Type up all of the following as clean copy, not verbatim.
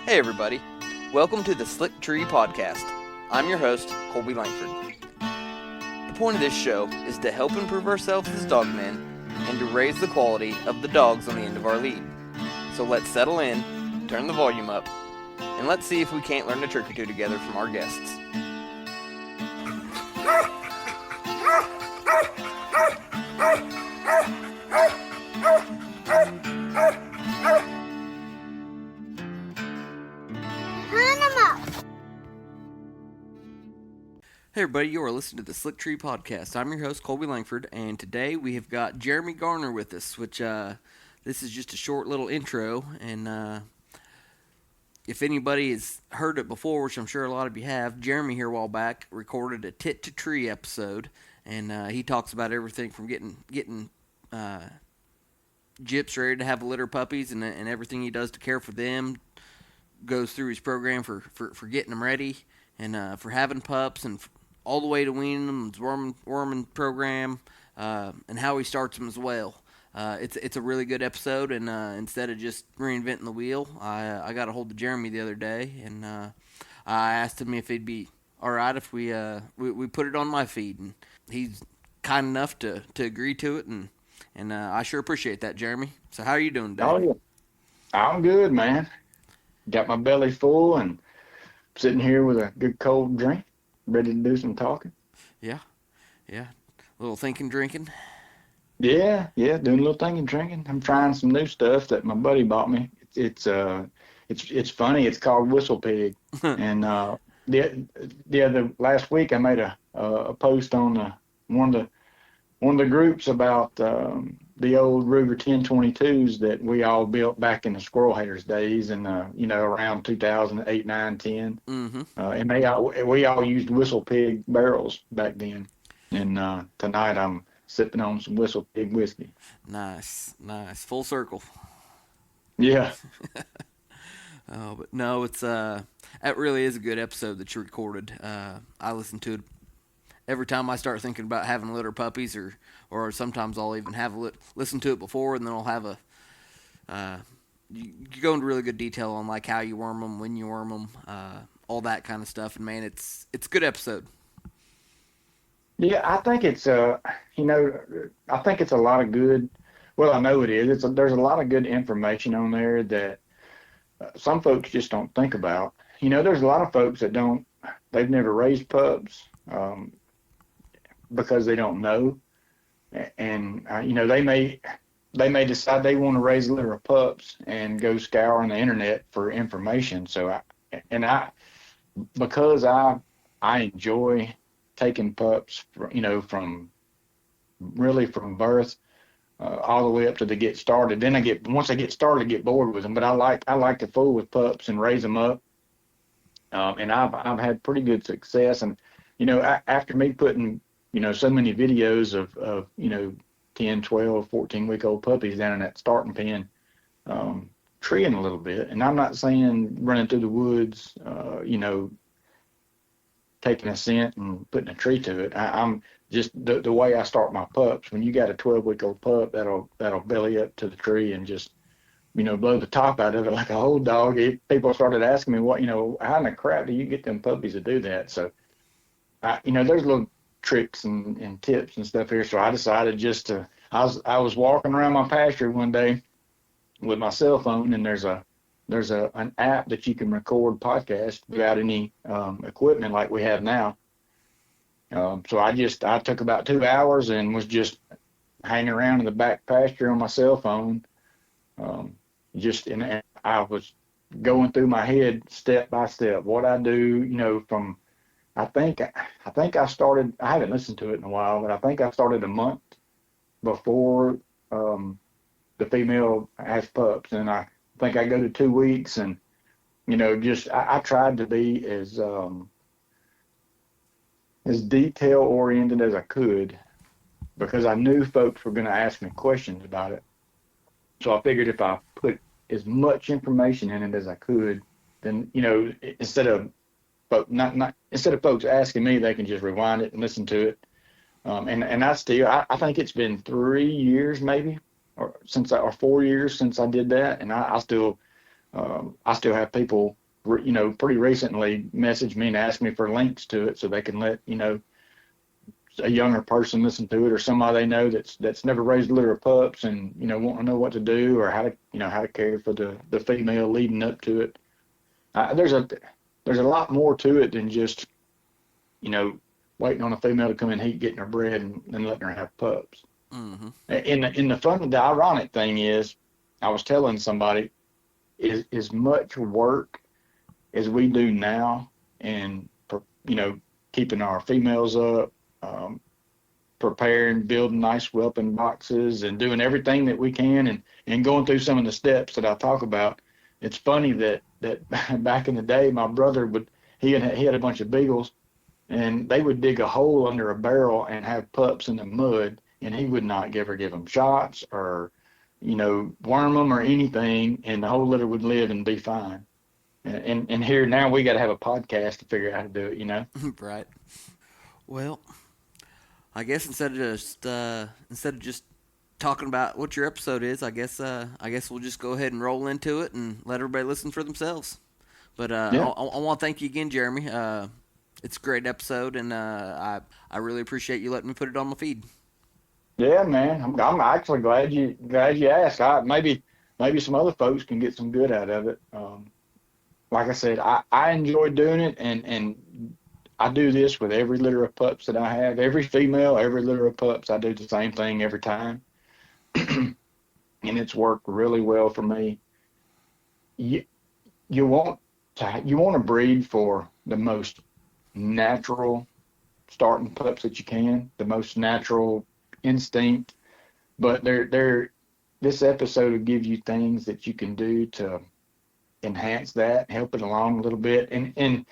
Hey everybody, welcome to the Slick Tree Podcast. I'm your host, Colby Langford. The point of this show is to help improve ourselves as dogmen and to raise the quality of the dogs on the end of our lead. So let's settle in, turn the volume up, and let's see if we can't learn a trick or two together from our guests. Hey everybody, you are listening to the Slick Tree Podcast. I'm your host, Colby Langford, and today we have got Jeremy Garner with us, which this is just a short little intro, and if anybody has heard it before, which I'm sure a lot of you have, Jeremy here a while back recorded a Tit to Tree episode, and he talks about everything from getting Gyps ready to have litter puppies and everything he does to care for them, goes through his program for getting them ready and for having pups and all the way to weaning them, his worming program, and how he starts them as well. It's a really good episode, and instead of just reinventing the wheel, I got a hold of Jeremy the other day, and I asked him if he'd be all right if we put it on my feed, and he's kind enough to agree to it, and I sure appreciate that, Jeremy. So how are you doing today? Oh yeah, I'm good, man. Got my belly full and sitting here with a good cold drink, ready to do some talking. Yeah, yeah. A little thinking, drinking. Yeah, doing a little thinking, drinking. I'm trying some new stuff that my buddy bought me. It's funny. It's called Whistle Pig, and the the other last week I made a post on one of the groups about the old Ruger 1022s that we all built back in the squirrel haters days, and around 2008, 9, 10. Mm-hmm. And we all used Whistle Pig barrels back then. And tonight I'm sipping on some Whistle Pig whiskey. Nice. Full circle. Yeah, But no, it's that really is a good episode that you recorded. I listen to it every time I start thinking about having litter puppies, or sometimes I'll even have listen to it before, and then I'll have you go into really good detail on like how you worm them, when you worm them, all that kind of stuff. And man, it's a good episode. yeah. I think it's a lot of good. Well, I know it is. There's a lot of good information on there that some folks just don't think about. There's a lot of folks that don't. They've never raised pups because they don't know, and they may decide they want to raise a litter of pups and go scouring the internet for information. Because I enjoy taking pups, from really from birth all the way up to the get started. Then once I get started, I get bored with them. But I like to fool with pups and raise them up, and I've had pretty good success. And after me putting so many videos of 10, 12, 14-week old puppies down in that starting pen, treeing a little bit. And I'm not saying running through the woods, taking a scent and putting a tree to it. I'm just the way I start my pups. When you got a 12-week-old pup, that'll belly up to the tree and just blow the top out of it like a whole dog. People started asking me how in the crap do you get them puppies to do that? So there's little tricks and tips and stuff here. So I decided I was walking around my pasture one day with my cell phone, and there's an app that you can record podcast without any equipment like we have now. So I took about 2 hours and was just hanging around in the back pasture on my cell phone. And I was going through my head step by step what I do, from I think I started. I haven't listened to it in a while, but I think I started a month before the female has pups, and I think I go to 2 weeks, and I tried to be as detail oriented as I could because I knew folks were going to ask me questions about it. So I figured if I put as much information in it as I could, then instead of instead of folks asking me, they can just rewind it and listen to it. And I think it's been 3 years maybe, or 4 years since I did that, and I still I still have people, pretty recently message me and ask me for links to it so they can let, a younger person listen to it, or somebody they know that's never raised a litter of pups and, want to know what to do, or how to care for the female leading up to it. There's a lot more to it than just, you know, waiting on a female to come in heat, getting her bred, and letting her have pups. Mm-hmm. The ironic thing is, I was telling somebody, is as much work as we do now, and keeping our females up, preparing, building nice whelping boxes, and doing everything that we can, and going through some of the steps that I talk about. It's funny that back in the day, my brother he had a bunch of beagles, and they would dig a hole under a barrel and have pups in the mud, and he would not ever give them shots or, worm them or anything, and the whole litter would live and be fine. And here now we got to have a podcast to figure out how to do it. Right. Well, I guess instead of just talking about what your episode is, I guess we'll just go ahead and roll into it and let everybody listen for themselves. But Yeah. I want to thank you again, Jeremy. It's a great episode, and I really appreciate you letting me put it on my feed. Yeah, man. I'm actually glad you asked. Maybe some other folks can get some good out of it. Like I said, I enjoy doing it, and I do this with every litter of pups that I have. Every female, every litter of pups, I do the same thing every time, and it's worked really well for me. You you want you want to breed for the most natural starting pups that you can, the most natural instinct. But this episode will give you things that you can do to enhance that, help it along a little bit. And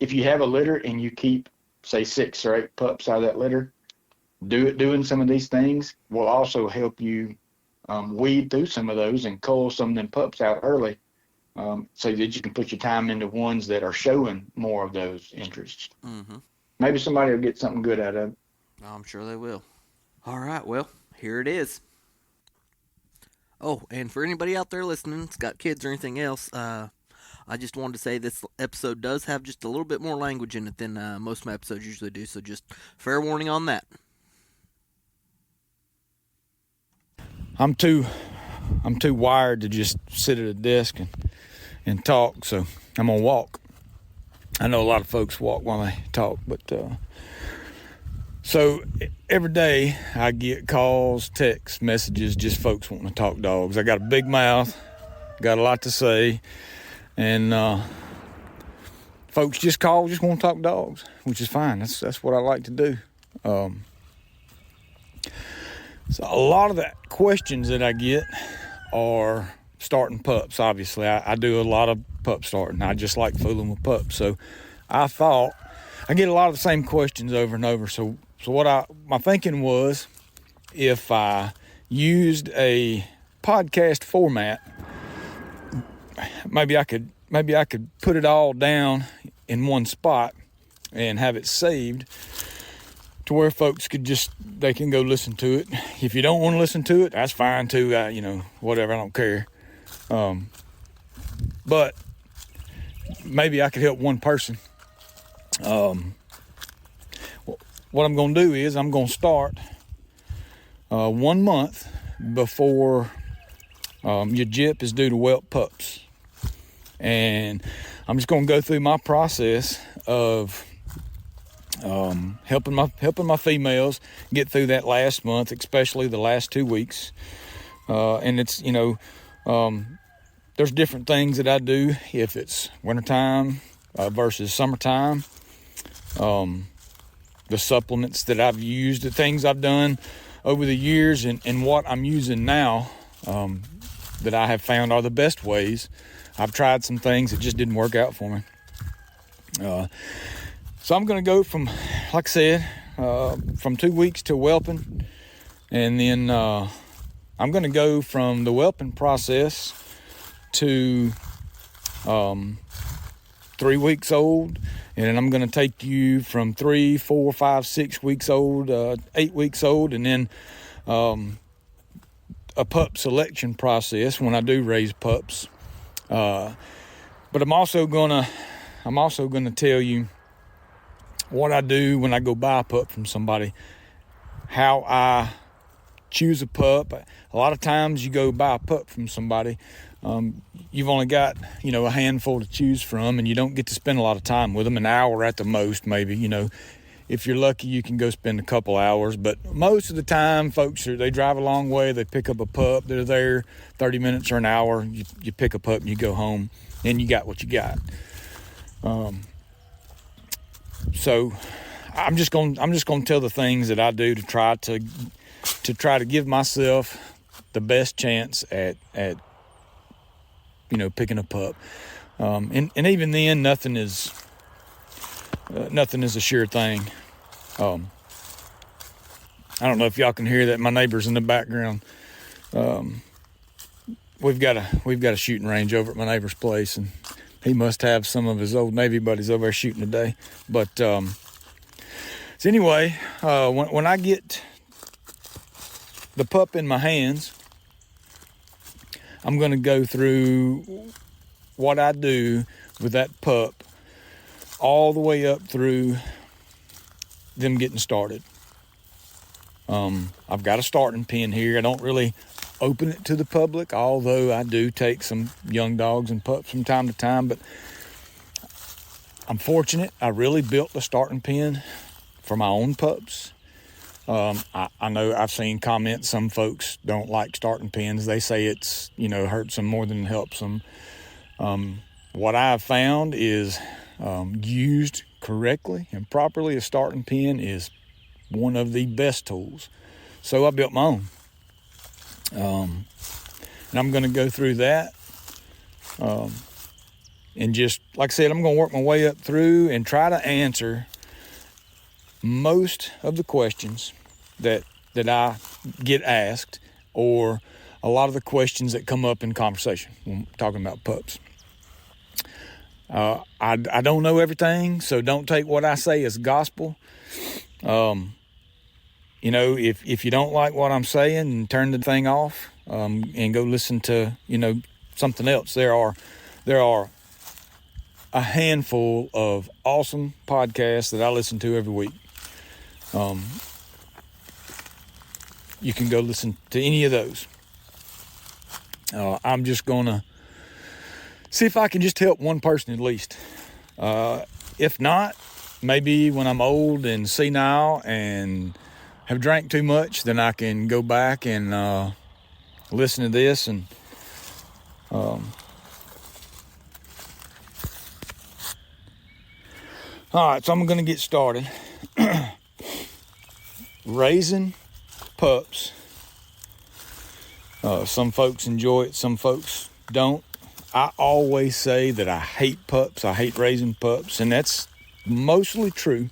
if you have a litter and you keep, say, 6 or 8 pups out of that litter, doing some of these things will also help you weed through some of those and cull some of them pups out early, so that you can put your time into ones that are showing more of those interests. Mm-hmm. Maybe somebody will get something good out of it. I'm sure they will. All right, well, here it is. Oh, and for anybody out there listening that's got kids or anything else, I just wanted to say this episode does have just a little bit more language in it than most of my episodes usually do, so just fair warning on that. I'm too wired to just sit at a desk and talk, so I'm gonna walk. I know a lot of folks walk while they talk, but so every day I get calls, texts, messages, just folks wanting to talk dogs. I got a big mouth, got a lot to say, and folks just call, just want to talk dogs, which is fine. That's what I like to do. So a lot of the questions that I get are starting pups. Obviously, I do a lot of pup starting. I just like fooling with pups. So I thought I get a lot of the same questions over and over. So my thinking was, if I used a podcast format, maybe I could put it all down in one spot and have it saved to where folks they can go listen to it. If you don't want to listen to it, that's fine too. Whatever, I don't care. But maybe I could help one person. What I'm going to do is I'm going to start 1 month before your jip is due to whelp pups. And I'm just going to go through my process of helping my females get through that last month, especially the last 2 weeks. And it's, there's different things that I do if it's wintertime versus summertime. The supplements that I've used, the things I've done over the years, and what I'm using now, that I have found are the best ways. I've tried some things that just didn't work out for me. So I'm going to go from, like I said, from 2 weeks to whelping. And then I'm going to go from the whelping process to 3 weeks old. And then I'm going to take you from 3, 4, 5, 6 weeks old, 8 weeks old. And then a pup selection process when I do raise pups. But I'm also gonna tell you what I do when I go buy a pup from somebody, how I choose a pup. A lot of times you go buy a pup from somebody, you've only got, a handful to choose from, and you don't get to spend a lot of time with them, an hour at the most, maybe. If you're lucky, you can go spend a couple hours, but most of the time, folks they drive a long way, they pick up a pup, they're there 30 minutes or an hour, you pick a pup and you go home, and you got what you got. So I'm just gonna tell the things that I do to try to give myself the best chance at picking a pup. And even then, nothing is a sure thing. I don't know if y'all can hear that. My neighbor's in the background. We've got a shooting range over at my neighbor's place, and he must have some of his old Navy buddies over there shooting today. But so anyway, when I get the pup in my hands, I'm going to go through what I do with that pup all the way up through them getting started. I've got a starting pen here. I don't really open it to the public, although I do take some young dogs and pups from time to time, but I'm fortunate. I really built a starting pen for my own pups. I know I've seen comments, some folks don't like starting pens. They say it's, hurts them more than it helps them. What I've found is used correctly and properly, a starting pen is one of the best tools. So I built my own. And I'm going to go through that. And just, like I said, I'm going to work my way up through and try to answer most of the questions that I get asked, or a lot of the questions that come up in conversation when talking about pups. I don't know everything, so don't take what I say as gospel. If you don't like what I'm saying, turn the thing off, and go listen to, something else. There are a handful of awesome podcasts that I listen to every week. You can go listen to any of those. I'm just gonna see if I can just help one person at least. If not, maybe when I'm old and senile and have drank too much, then I can go back and listen to this. And all right, so I'm going to get started. Raising pups. Some folks enjoy it, some folks don't. I always say that I hate pups. I hate raising pups, and that's mostly true.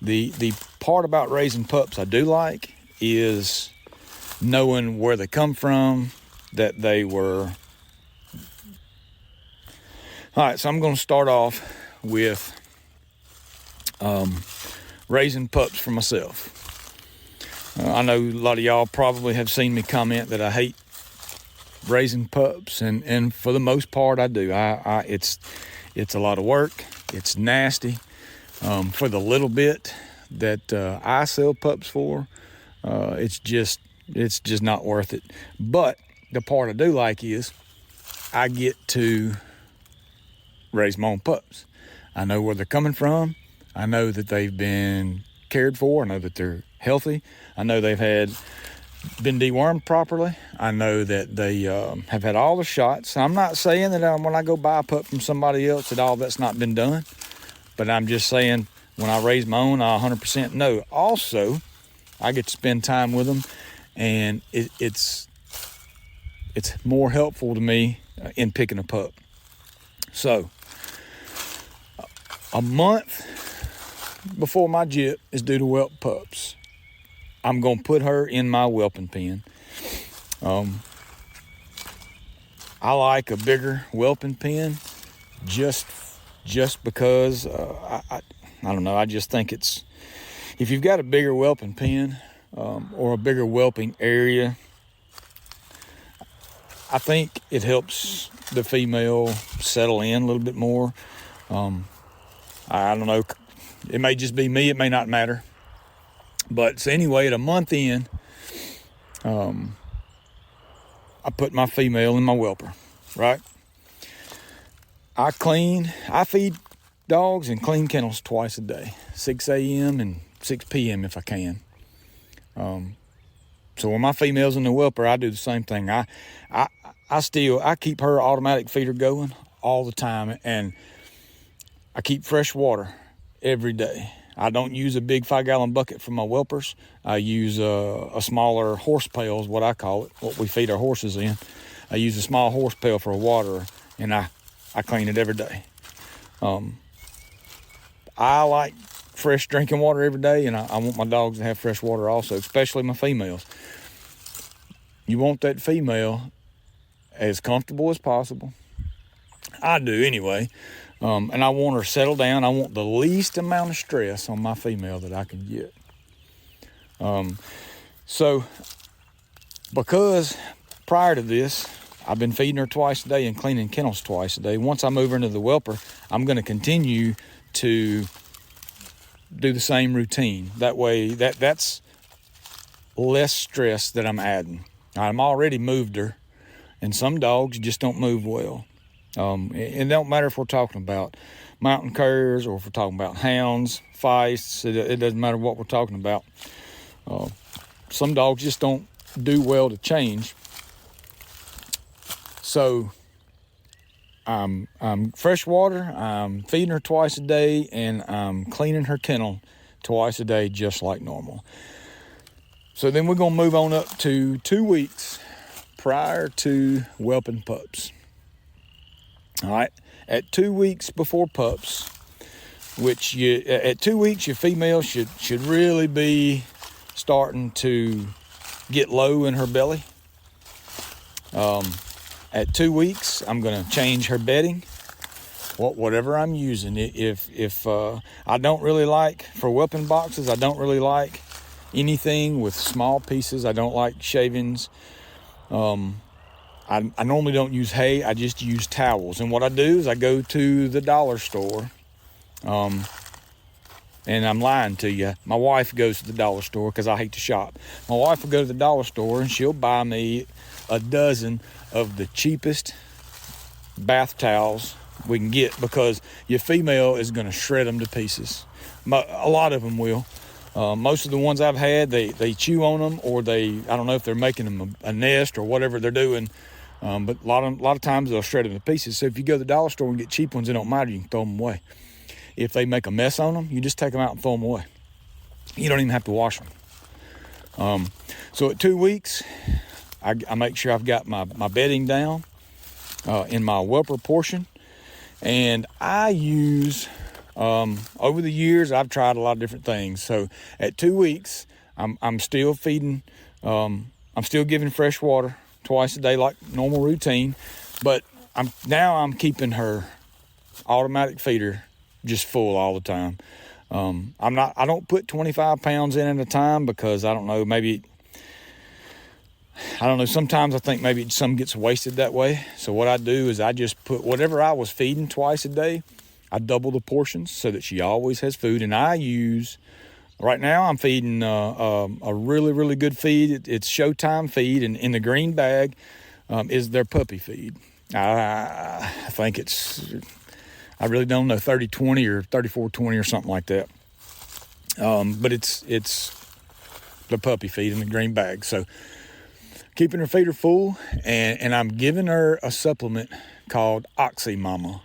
The part about raising pups I do like is knowing where they come from, that they were. All right, so I'm going to start off with raising pups for myself. I know a lot of y'all probably have seen me comment that I hate raising pups, and for the most part I do. It's a lot of work. It's nasty. For the little bit that I sell pups for, it's just not worth it. But the part I do like is I get to raise my own pups. I know where they're coming from. I know that they've been cared for. I know that they're healthy. I know they've been dewormed properly. I know that they have had all the shots. I'm not saying that when I go buy a pup from somebody else that all that's not been done, but I'm just saying when I raise my own, I 100% know. Also, I get to spend time with them, and it's more helpful to me in picking a pup. So, a month before my Jip is due to whelp pups, I'm going to put her in my whelping pen. I like a bigger whelping pen just because I don't know. I just think if you've got a bigger whelping pen or a bigger whelping area, I think it helps the female settle in a little bit more. I don't know. It may just be me. It may not matter. But so anyway, at a month in, I put my female in my whelper, right? I feed dogs and clean kennels twice a day, 6 a.m. and 6 p.m. if I can. So when my female's in the whelper, I do the same thing. I keep her automatic feeder going all the time, and I keep fresh water every day. I don't use a big 5-gallon bucket for my whelpers. I use a smaller horse pail is what I call it, what we feed our horses in. I use a small horse pail for water, and I clean it every day. I like fresh drinking water every day, and I want my dogs to have fresh water also, especially my females. You want that female as comfortable as possible. I do anyway. And I want her settled down. I want the least amount of stress on my female that I can get. So because prior to this, I've been feeding her twice a day and cleaning kennels twice a day. Once I move her into the whelper, I'm going to continue to do the same routine. That way, that's less stress that I'm adding. I'm already moved her, and some dogs just don't move well. It don't matter if we're talking about mountain curs or if we're talking about hounds, feists. It doesn't matter what we're talking about. Some dogs just don't do well to change. So I'm fresh water, I'm feeding her twice a day, and I'm cleaning her kennel twice a day just like normal. So then we're going to move on up to 2 weeks prior to whelping pups. All right, at 2 weeks before pups, at 2 weeks your female should really be starting to get low in her belly. At 2 weeks, I'm going to change her bedding, whatever I'm using. If I don't really like, for whelping boxes, I don't really like anything with small pieces. I don't like shavings. I normally don't use hay. I just use towels. And what I do is I go to the dollar store. And I'm lying to you. My wife goes to the dollar store because I hate to shop. My wife will go to the dollar store and she'll buy me a dozen of the cheapest bath towels we can get, because your female is going to shred them to pieces. A lot of them will. Most of the ones I've had, they chew on them, or I don't know if they're making them a nest or whatever they're doing. But a lot of times they'll shred them to pieces. So if you go to the dollar store and get cheap ones, it don't matter. You can throw them away. If they make a mess on them, you just take them out and throw them away. You don't even have to wash them. So at 2 weeks, I make sure I've got my bedding down in my whelper portion. And I use, over the years, I've tried a lot of different things. So at 2 weeks, I'm still feeding, I'm still giving fresh water twice a day like normal routine, but I'm keeping her automatic feeder just full all the time. I don't put 25 pounds in at a time, because I don't know, sometimes I think maybe some gets wasted that way. So what I do is I just put whatever I was feeding twice a day, I double the portions so that she always has food. And right now I'm feeding a really, really good feed. It's Showtime feed, and in the green bag is their puppy feed. I think I really don't know, 30-20 or 34-20 or something like that. But it's the puppy feed in the green bag. So keeping her feeder full, and I'm giving her a supplement called Oxy Mama,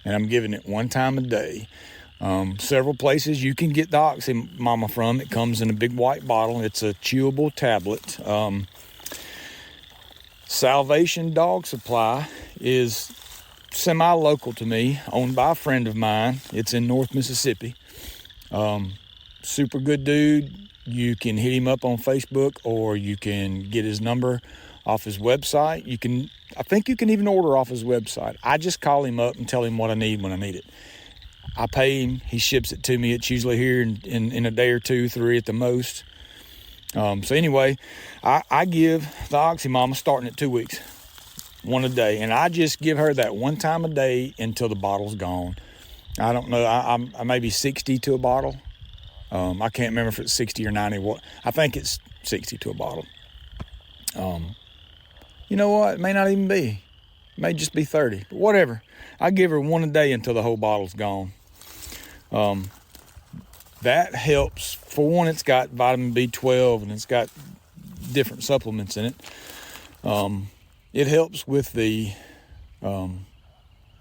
and I'm giving it one time a day. Several places you can get the Oxy Mama from. It comes in a big white bottle. It's a chewable tablet. Salvation Dog Supply is semi-local to me, owned by a friend of mine. It's in North Mississippi. Super good dude. You can hit him up on Facebook, or you can get his number off his website. I think you can even order off his website. I just call him up and tell him what I need when I need it. I pay him, he ships it to me. It's usually here in a day or 2, 3 at the most. So anyway, I give the Oxy Mama starting at 2 weeks. one a day. And I just give her that one time a day until the bottle's gone. I don't know, I maybe 60 to a bottle. I can't remember if it's 60 or 90. What I think it's 60 to a bottle. You know what? It may not even be. It may just be 30. But whatever. I give her one a day until the whole bottle's gone. That helps. For one, it's got vitamin B12 and it's got different supplements in it. It helps with the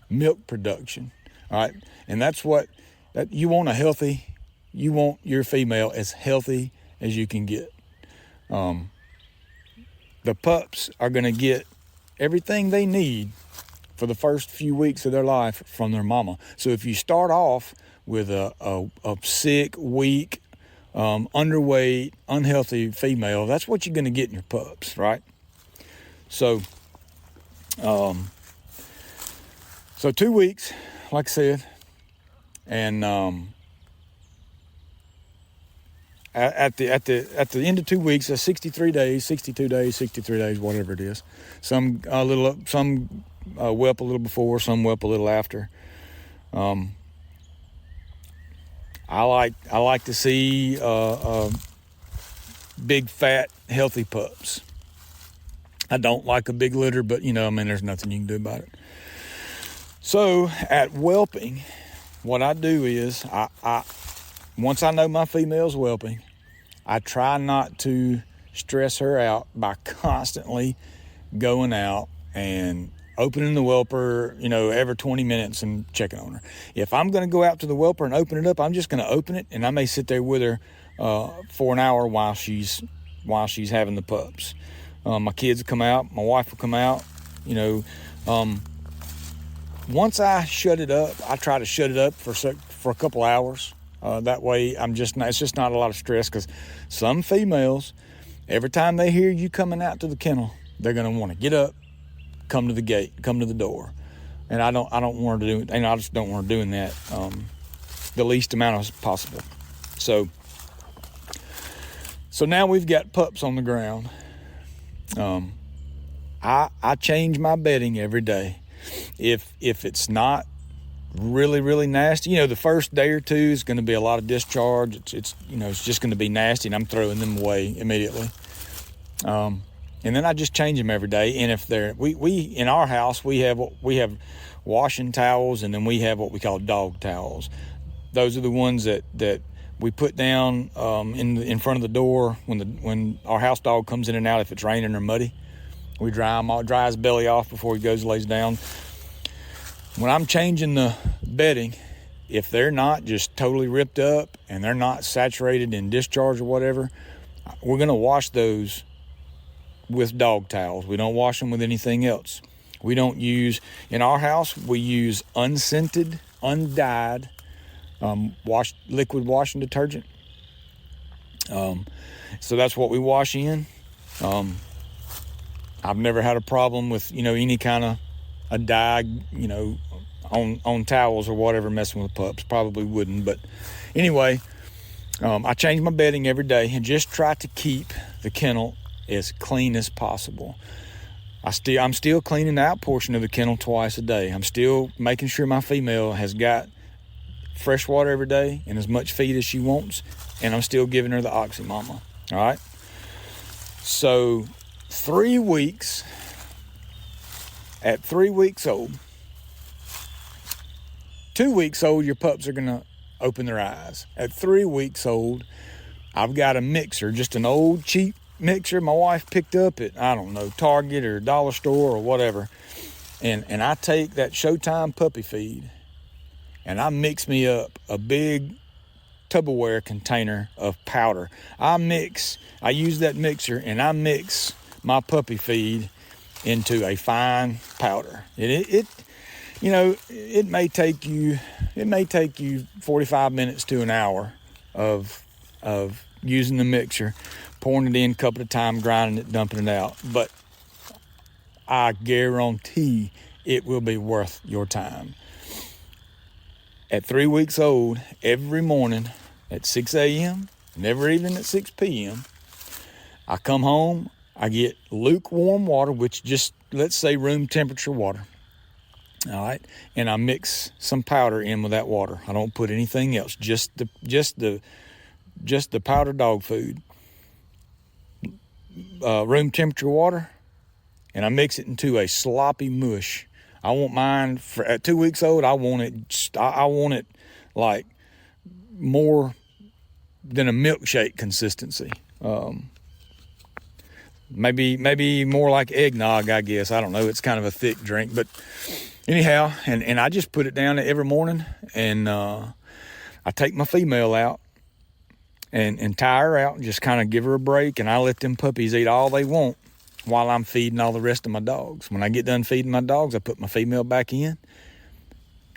milk production. All right. And that's what you want you want your female as healthy as you can get. The pups are going to get everything they need for the first few weeks of their life from their mama. So if you start off with a sick, weak, underweight, unhealthy female, that's what you're going to get in your pups, right? So, so 2 weeks, like I said, and at the end of 2 weeks, 63 days, 62 days, 63 days, whatever it is. Some whelp a little before, some whelp a little after. I like to see big, fat, healthy pups. I don't like a big litter, but there's nothing you can do about it. So at whelping, what I do is I once I know my female's whelping, I try not to stress her out by constantly going out and opening the whelper, every 20 minutes and checking on her. If I'm going to go out to the whelper and open it up, I'm just going to open it, and I may sit there with her for an hour while she's having the pups. My kids will come out, my wife will come out. Once I shut it up, I try to shut it up for a couple hours. That way, it's just not a lot of stress, because some females, every time they hear you coming out to the kennel, they're going to want to get up, come to the gate, come to the door. And I don't want to do it. I just don't want to doing that the least amount as possible. So now we've got pups on the ground. I change my bedding every day. If it's not really, really nasty, the first day or two is going to be a lot of discharge. It's just going to be nasty, and I'm throwing them away immediately. And then I just change them every day. And if we in our house, we have washing towels, and then we have what we call dog towels. Those are the ones that we put down in front of the door when our house dog comes in and out. If it's raining or muddy, we dry his belly off before he goes and lays down. When I'm changing the bedding, if they're not just totally ripped up and they're not saturated in discharge or whatever, we're going to wash those with dog towels. We don't wash them with anything else. We don't use, in our house, we use unscented, undyed liquid washing detergent. So that's what we wash in. I've never had a problem with, any kind of a dye, on towels or whatever messing with pups. Probably wouldn't, but anyway, I change my bedding every day and just try to keep the kennel as clean as possible. I'm still cleaning the out portion of the kennel twice a day. I'm still making sure my female has got fresh water every day and as much feed as she wants, and I'm still giving her the Oxy Mama. All right. So 3 weeks, at 3 weeks old, 2 weeks old, your pups are going to open their eyes. At 3 weeks old, I've got a mixer, just an old cheap mixer my wife picked up at, Target or Dollar Store or whatever. And I take that Showtime puppy feed and I mix me up a big Tupperware container of powder. I use that mixer and I mix my puppy feed into a fine powder. It may take you 45 minutes to an hour of using the mixer, pouring it in a couple of times, grinding it, dumping it out. But I guarantee it will be worth your time. At 3 weeks old, every morning at 6 a.m., and every evening at 6 p.m., I come home, I get lukewarm water, which just, let's say, room temperature water. All right, and I mix some powder in with that water. I don't put anything else, just the powdered dog food. Room temperature water, and I mix it into a sloppy mush. I want mine at 2 weeks old. I want it like more than a milkshake consistency. Maybe more like eggnog, I guess. I don't know. It's kind of a thick drink, but anyhow, and I just put it down every morning, and I take my female out and tie her out and just kind of give her a break, and I let them puppies eat all they want while I'm feeding all the rest of my dogs. When I get done feeding my dogs, I put my female back in.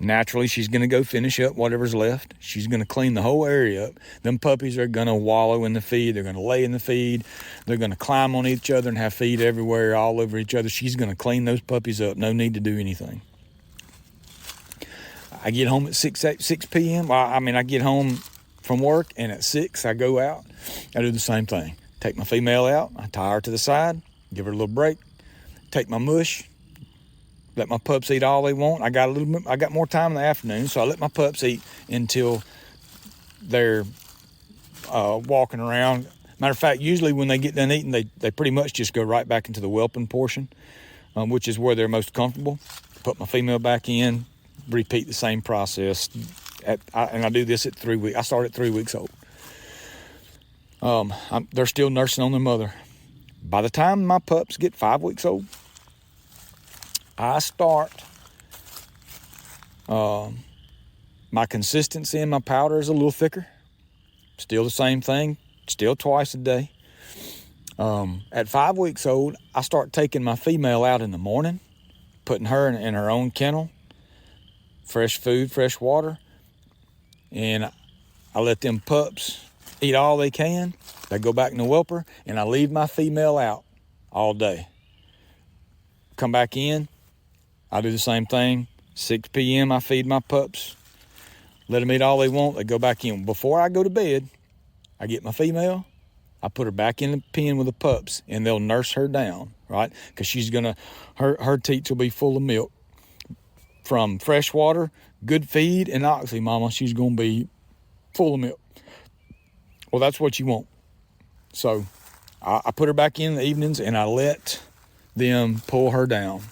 Naturally, she's going to go finish up whatever's left. She's going to clean the whole area up. Them puppies are going to wallow in the feed. They're going to lay in the feed. They're going to climb on each other and have feed everywhere, all over each other. She's going to clean those puppies up. No need to do anything. I get home at 6 p.m. I get home from work, and at 6, I go out. I do the same thing. Take my female out. I tie her to the side, give her a little break, take my mush, let my pups eat all they want. I got more time in the afternoon, so I let my pups eat until they're walking around. Matter of fact, usually when they get done eating, they pretty much just go right back into the whelping portion, which is where they're most comfortable. Put my female back in, repeat the same process. And I do this at 3 weeks. I start at 3 weeks old. They're still nursing on their mother. By the time my pups get 5 weeks old, I start, my consistency in my powder is a little thicker. Still the same thing, still twice a day. At 5 weeks old, I start taking my female out in the morning, putting her in her own kennel, fresh food, fresh water, and I let them pups eat all they can. They go back in the whelper, and I leave my female out all day. Come back in, I do the same thing. 6 p.m., I feed my pups. Let them eat all they want. They go back in. Before I go to bed, I get my female. I put her back in the pen with the pups, and they'll nurse her down, right? Because her teats will be full of milk. From fresh water, good feed, and oxy, mama, she's going to be full of milk. Well, that's what you want. So I put her back in the evenings, and I let them pull her down.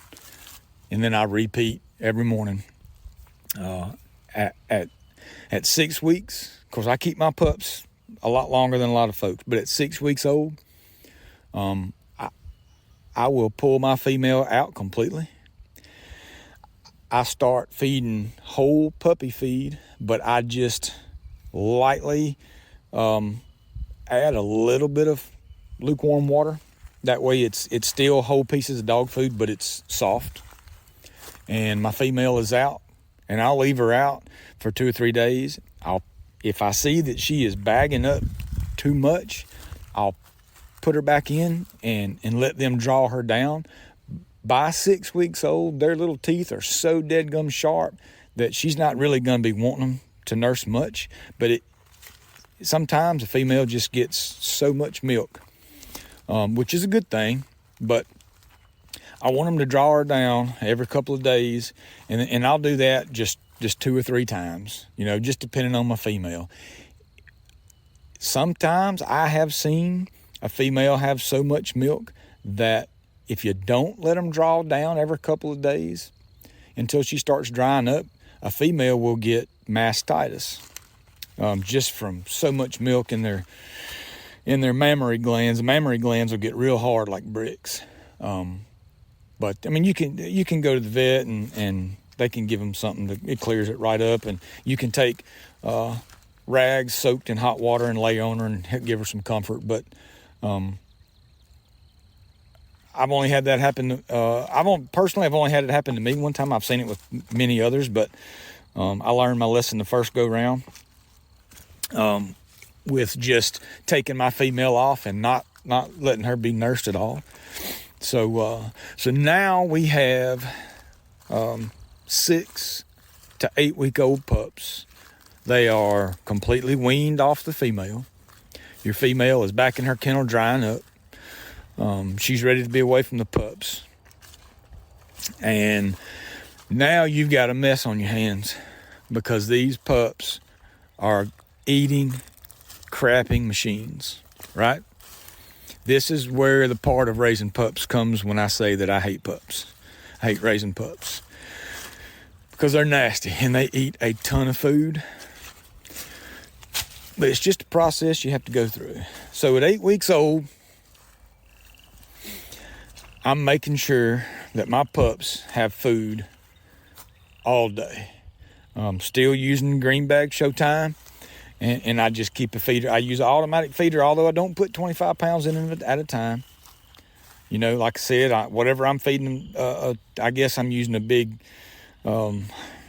And then I repeat every morning. At 6 weeks, of course, I keep my pups a lot longer than a lot of folks, but at 6 weeks old, I will pull my female out completely. I start feeding whole puppy feed, but I just lightly add a little bit of lukewarm water. That way it's still whole pieces of dog food, but it's soft. And my female is out, and I'll leave her out for 2 or 3 days. If I see that she is bagging up too much, I'll put her back in and let them draw her down. By 6 weeks old, their little teeth are so deadgum sharp that she's not really going to be wanting them to nurse much. But sometimes a female just gets so much milk, which is a good thing. But I want them to draw her down every couple of days, and I'll do that just 2 or 3 times, just depending on my female. Sometimes I have seen a female have so much milk that if you don't let them draw down every couple of days until she starts drying up, a female will get mastitis, just from so much milk in their mammary glands. The mammary glands will get real hard like bricks. But I mean, you can go to the vet and they can give them something it clears it right up, and you can take rags soaked in hot water and lay on her and give her some comfort. But I've only had that happen. I've only had it happen to me one time. I've seen it with many others, but I learned my lesson the first go round with just taking my female off and not letting her be nursed at all. So now we have 6 to 8 week old pups. They are completely weaned off the female. Your female is back in her kennel drying up. She's ready to be away from the pups. And now you've got a mess on your hands because these pups are eating, crapping machines, right? This is where the part of raising pups comes when I say that I hate pups. I hate raising pups because they're nasty and they eat a ton of food. But it's just a process you have to go through. So at 8 weeks old, I'm making sure that my pups have food all day. I'm still using green bag Showtime, and I just keep a feeder. I use an automatic feeder, although I don't put 25 pounds in it at a time. You know, like I said, whatever I'm feeding them, I guess I'm using a big, I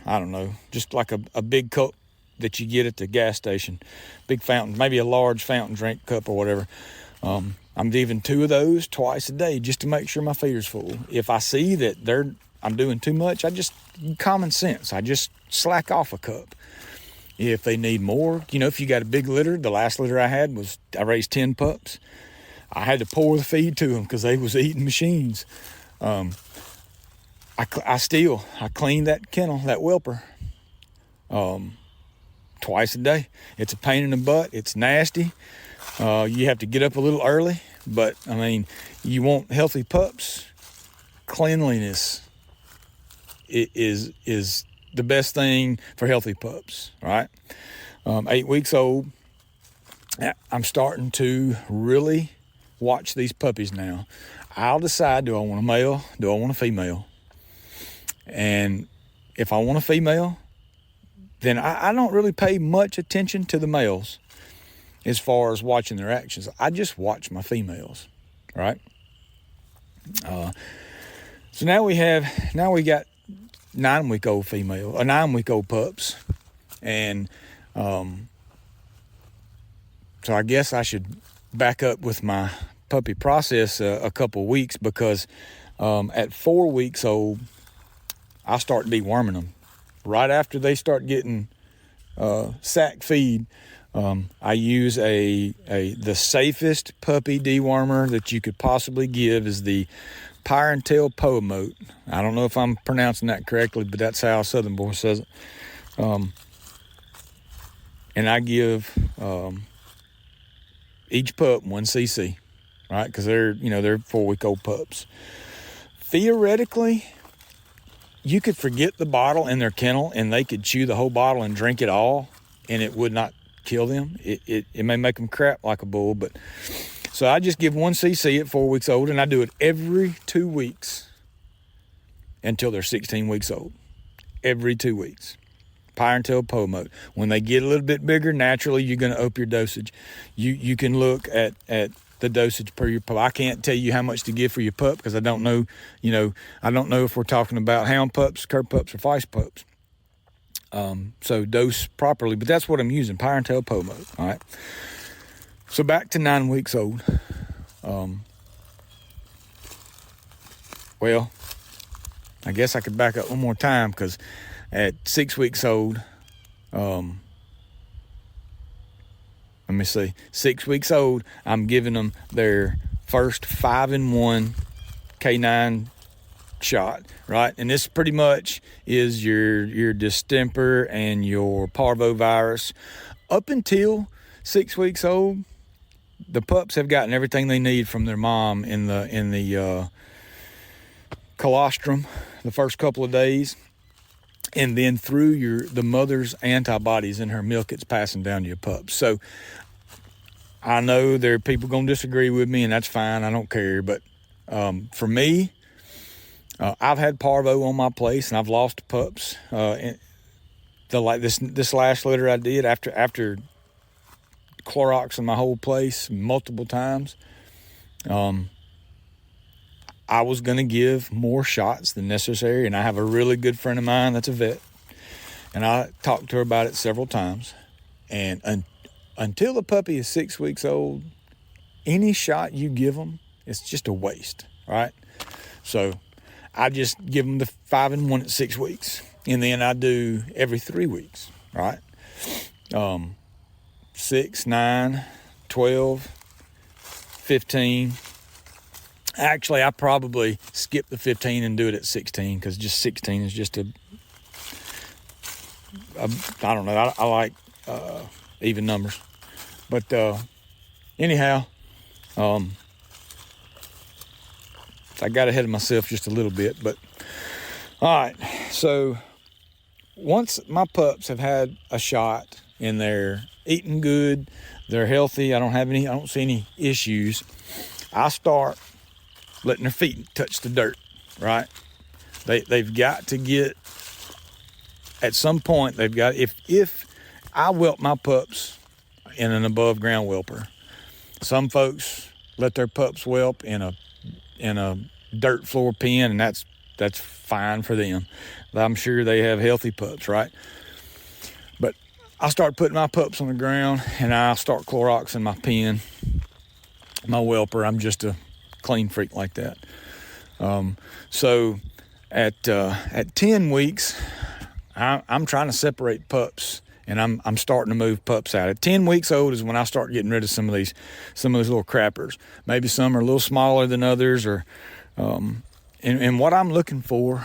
don't know, just like a big cup that you get at the gas station. Big fountain, maybe a large fountain drink cup or whatever. I'm giving 2 of those twice a day just to make sure my feeder's full. If I see that I'm doing too much, common sense, I just slack off a cup. If they need more, if you got a big litter, the last litter I raised 10 pups. I had to pour the feed to them because they was eating machines. I clean that kennel, that whelper, twice a day. It's a pain in the butt. It's nasty. You have to get up a little early, but I mean, you want healthy pups. Cleanliness is the best thing for healthy pups, right? 8 weeks old, I'm starting to really watch these puppies now. I'll decide, do I want a male? Do I want a female? And if I want a female, then I don't really pay much attention to the males as far as watching their actions. I just watch my females, right? So now we got 9-week-old female, 9-week-old pups, and so I guess I should back up with my puppy process a couple weeks because at 4 weeks old, I start deworming them. Right after they start getting sack feed, I use the safest puppy dewormer that you could possibly give is the Tail Poemote. I don't know if I'm pronouncing that correctly, but that's how Southern Boy says it. And I give each pup 1 cc, right? Because they're 4-week-old pups. Theoretically, you could forget the bottle in their kennel and they could chew the whole bottle and drink it all, and it would not kill them. It may make them crap like a bull, but so I just give 1 cc at 4 weeks old, and I do it every 2 weeks until they're 16 weeks old. Every 2 weeks. Tail Poemote. When they get a little bit bigger, naturally you're going to up your dosage. You can look at the dosage per your pup. I can't tell you how much to give for your pup because I don't know. I don't know if we're talking about hound pups, cur pups, or feist pups. So dose properly, but that's what I'm using, Tail Poemote. All right. So back to 9 weeks old. Well, I guess I could back up one more time because at 6 weeks old, let me see, 6 weeks old, I'm giving them their first 5-in-1 canine shot, right? And this pretty much is your distemper and your parvovirus. Up until 6 weeks old, the pups have gotten everything they need from their mom in the colostrum the first couple of days, and then through the mother's antibodies in her milk, it's passing down to your pups. So I know there are people going to disagree with me, and that's fine. I don't care. But for me, I've had parvo on my place, and I've lost pups. This last litter I did after Clorox in my whole place multiple times. I was going to give more shots than necessary, and I have a really good friend of mine that's a vet, and I talked to her about it several times. And until the puppy is 6 weeks old, any shot you give them, it's just a waste, right? So I just give them the 5-in-1 at 6 weeks, and then I do every 3 weeks, right? 6, 9, 12, 15, Actually, I probably skip the 15 and do it at 16 because just 16 is just I don't know. I like even numbers. But anyhow, I got ahead of myself just a little bit. But all right, so once my pups have had a shot and they're eating good, they're healthy, I don't see any issues, I start letting their feet touch the dirt, right? They've got to get, at some point, if I whelp my pups in an above ground whelper, some folks let their pups whelp in a dirt floor pen, and that's fine for them. I'm sure they have healthy pups, right? But I start putting my pups on the ground, and I start Cloroxing my pen, my whelper. I'm just a clean freak like that. So at 10 weeks, I'm trying to separate pups, and I'm starting to move pups out. At 10 weeks old is when I start getting rid of some of these little crappers. Maybe some are a little smaller than others, or and what I'm looking for,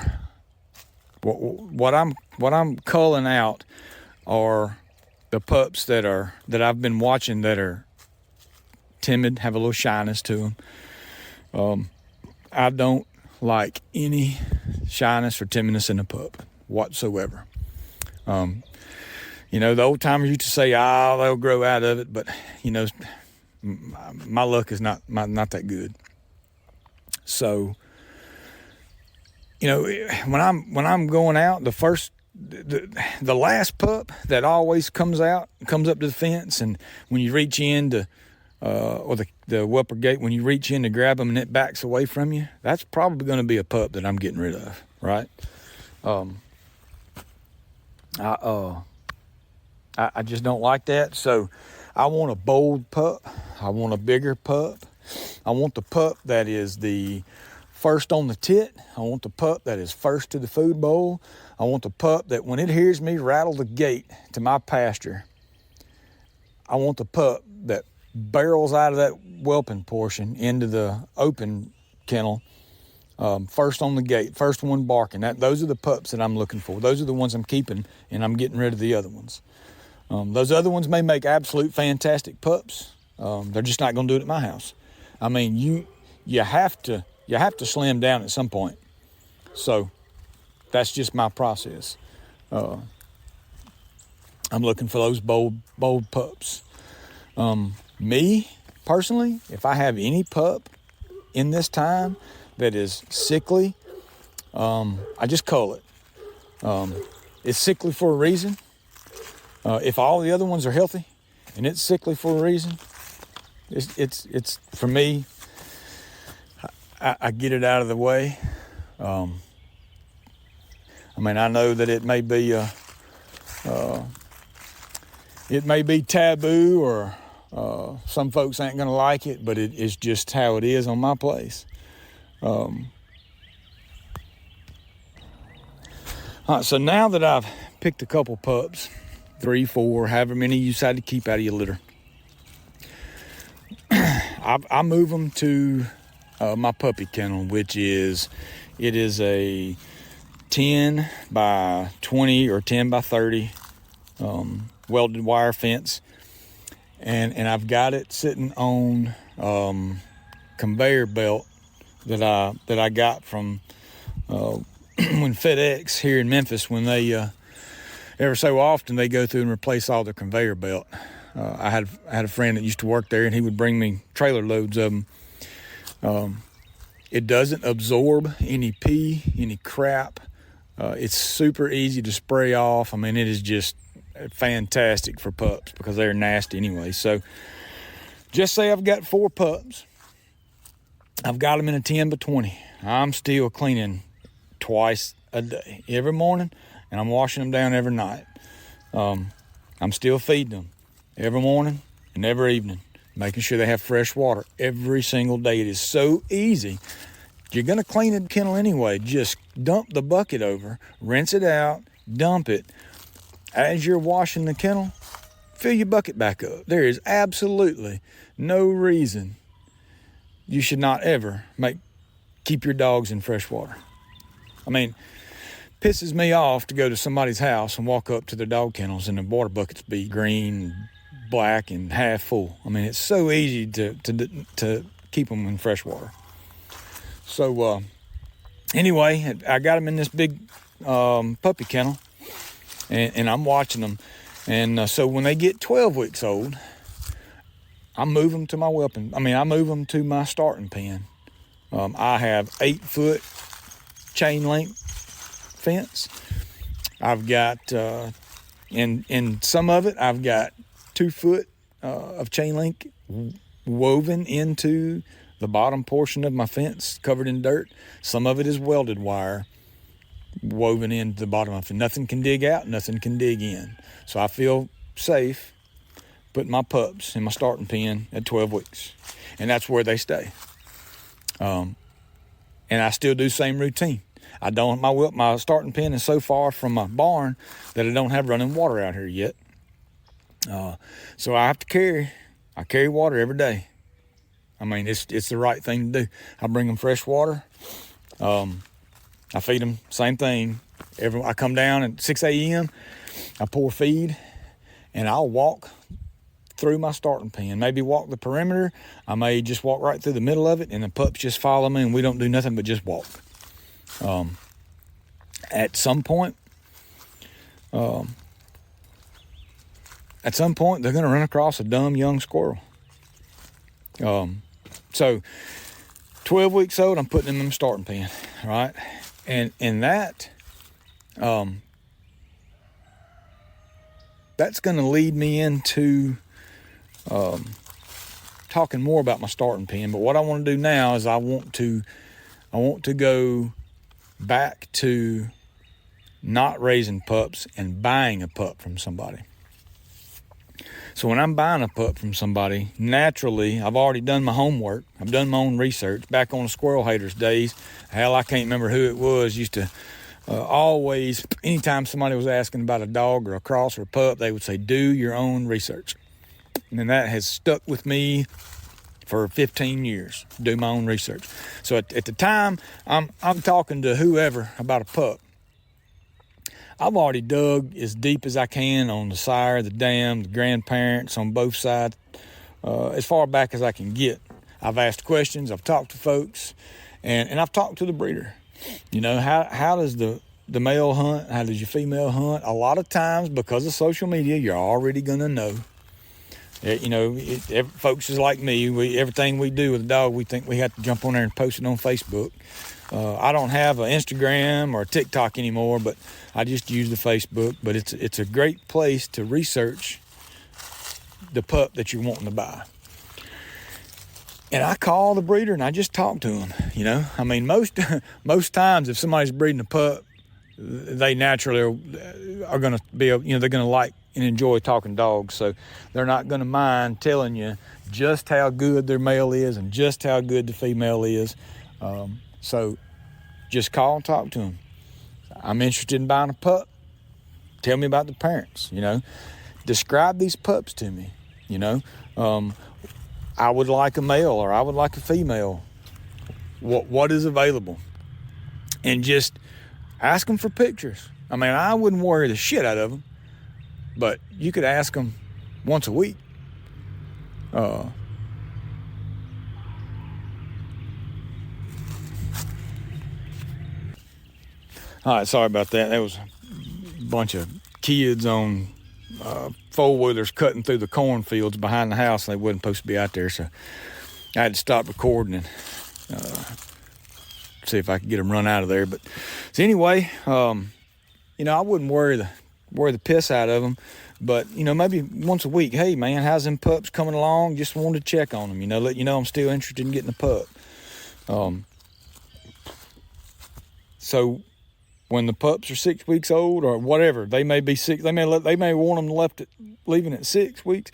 what I'm culling out are the pups that I've been watching that are timid, have a little shyness to them. I don't like any shyness or timidness in a pup whatsoever. The old timers used to say, they'll grow out of it, but my luck is not that good. So, when I'm going out, the last pup that always comes up to the fence, and when you reach in to or the whelper gate, when you reach in to grab them and it backs away from you, that's probably going to be a pup that I'm getting rid of, right? I just don't like that. So I want a bold pup. I want a bigger pup. I want the pup that is the first on the tit. I want the pup that is first to the food bowl. I want the pup that when it hears me rattle the gate to my pasture, I want the pup that barrels out of that whelping portion into the open kennel, first on the gate, first one barking. Those are the pups that I'm looking for. Those are the ones I'm keeping, and I'm getting rid of the other ones. Those other ones may make absolute fantastic pups. They're just not going to do it at my house. I mean, you have to slim down at some point. So that's just my process. I'm looking for those bold pups. Me, personally, if I have any pup in this time that is sickly, I just cull it. It's sickly for a reason. If all the other ones are healthy and it's sickly for a reason, it's for me, I get it out of the way. I know that it may be taboo, or some folks ain't gonna like it, but it's just how it is on my place. All right, so now that I've picked a couple pups, 3, 4, however many you decide to keep out of your litter, I move them to my puppy kennel, which is a 10 by 20 or 10 by 30 welded wire fence, and I've got it sitting on conveyor belt that I got from when FedEx here in Memphis, when they every so often they go through and replace all their conveyor belt. I had a friend that used to work there, and he would bring me trailer loads of them. It doesn't absorb any pee, any crap. It's super easy to spray off. It is just fantastic for pups because they're nasty anyway. So just say I've got 4 pups. I've got them in a 10 by 20. I'm still cleaning twice a day, every morning, and I'm washing them down every night. I'm still feeding them every morning and every evening, making sure they have fresh water every single day. It is so easy. You're going to clean the kennel anyway. Just dump the bucket over, rinse it out, dump it. As you're washing the kennel, fill your bucket back up. There is absolutely no reason you should not ever keep your dogs in fresh water. I mean, pisses me off to go to somebody's house and walk up to their dog kennels and the water buckets be green, black, and half full. I mean, it's so easy to keep them in fresh water. So anyway, I got them in this big puppy kennel, and I'm watching them. And so when they get 12 weeks old, I move them to my I move them to my starting pen. I have 8-foot chain link fence. I've got, in some of it, I've got 2 foot of chain link woven into the bottom portion of my fence, covered in dirt. Some of it is welded wire woven into the bottom of it. Nothing can dig out, nothing can dig in. So I feel safe putting my pups in my starting pen at 12 weeks. And that's where they stay. And I still do the same routine. My starting pen is so far from my barn that I don't have running water out here yet. So I carry water every day. I mean, it's the right thing to do. I bring them fresh water. I feed them, same thing. I come down at 6 a.m., I pour feed, and I'll walk through my starting pen. Maybe walk the perimeter. I may just walk right through the middle of it, and the pups just follow me, and we don't do nothing but just walk. At some point, they're going to run across a dumb young squirrel. So 12 weeks old, I'm putting them in the starting pen, right? And that's going to lead me into talking more about my starting pen. But what I want to do now is I want to go back to not raising pups and buying a pup from somebody. So when I'm buying a pup from somebody, naturally, I've already done my homework. I've done my own research. Back on the Squirrel Haters days, hell, I can't remember who it was, used to always, anytime somebody was asking about a dog or a cross or a pup, they would say, do your own research. And that has stuck with me for 15 years, do my own research. So at the time I'm talking to whoever about a pup, I've already dug as deep as I can on the sire, the dam, the grandparents on both sides, as far back as I can get. I've asked questions, I've talked to folks, and I've talked to the breeder. You know, how does the male hunt? How does your female hunt? A lot of times, because of social media, you're already going to know. You know, folks is like me. Everything we do with a dog, we think we have to jump on there and post it on Facebook. I don't have an Instagram or a TikTok anymore, but I just use the Facebook. But it's a great place to research the pup that you're wanting to buy. And I call the breeder and I just talk to him. You know, I mean, most times if somebody's breeding a pup, they naturally are going to be, they're going to like and enjoy talking dogs. So they're not going to mind telling you just how good their male is and just how good the female is. So just call and talk to them. I'm interested in buying a pup. Tell me about the parents, Describe these pups to me, I would like a male or I would like a female. What is available? And just ask them for pictures. I mean, I wouldn't worry the shit out of them, but you could ask them once a week. All right, sorry about that. There was a bunch of kids on four-wheelers cutting through the cornfields behind the house. They wasn't supposed to be out there, so I had to stop recording and see if I could get them run out of there. But so anyway, I wouldn't worry the piss out of them, but maybe once a week. Hey man, how's them pups coming along? Just wanted to check on them. Let you know I'm still interested in getting a pup. So when the pups are 6 weeks old or whatever, they may be six. They may want them leaving at 6 weeks.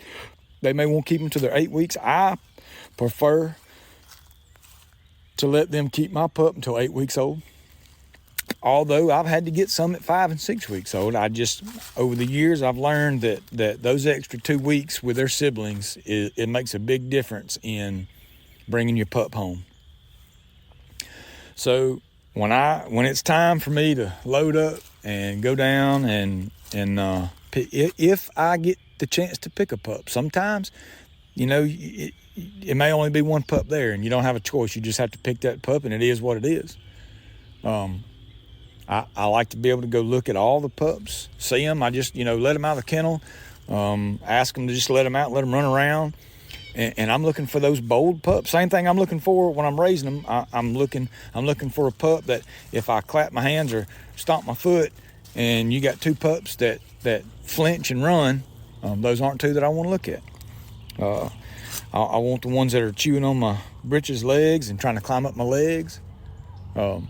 They may want to keep them to their 8 weeks. I prefer to let them keep my pup until 8 weeks old. Although I've had to get some at 5 and 6 weeks old. Over the years, I've learned that those extra 2 weeks with their siblings, it makes a big difference in bringing your pup home. So when it's time for me to load up and go down and if I get the chance to pick a pup, sometimes, it may only be one pup there and you don't have a choice. You just have to pick that pup, and it is what it is. I like to be able to go look at all the pups, see them. I just, let them out of the kennel, ask them to just let them out, let them run around. And I'm looking for those bold pups. Same thing I'm looking for when I'm raising them. I'm looking for a pup that if I clap my hands or stomp my foot and you got two pups that flinch and run, those aren't two that I want to look at. I want the ones that are chewing on my britches legs and trying to climb up my legs. All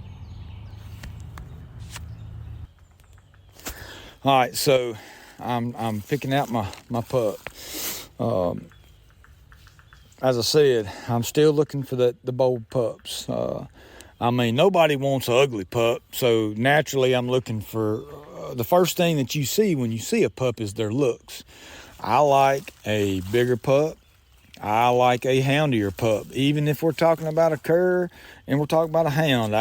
right, so I'm picking out my pup. As I said, I'm still looking for the bold pups. Nobody wants an ugly pup, so naturally I'm looking for the first thing that you see when you see a pup is their looks. I like a bigger pup. I like a houndier pup. Even if we're talking about a cur and we're talking about a hound,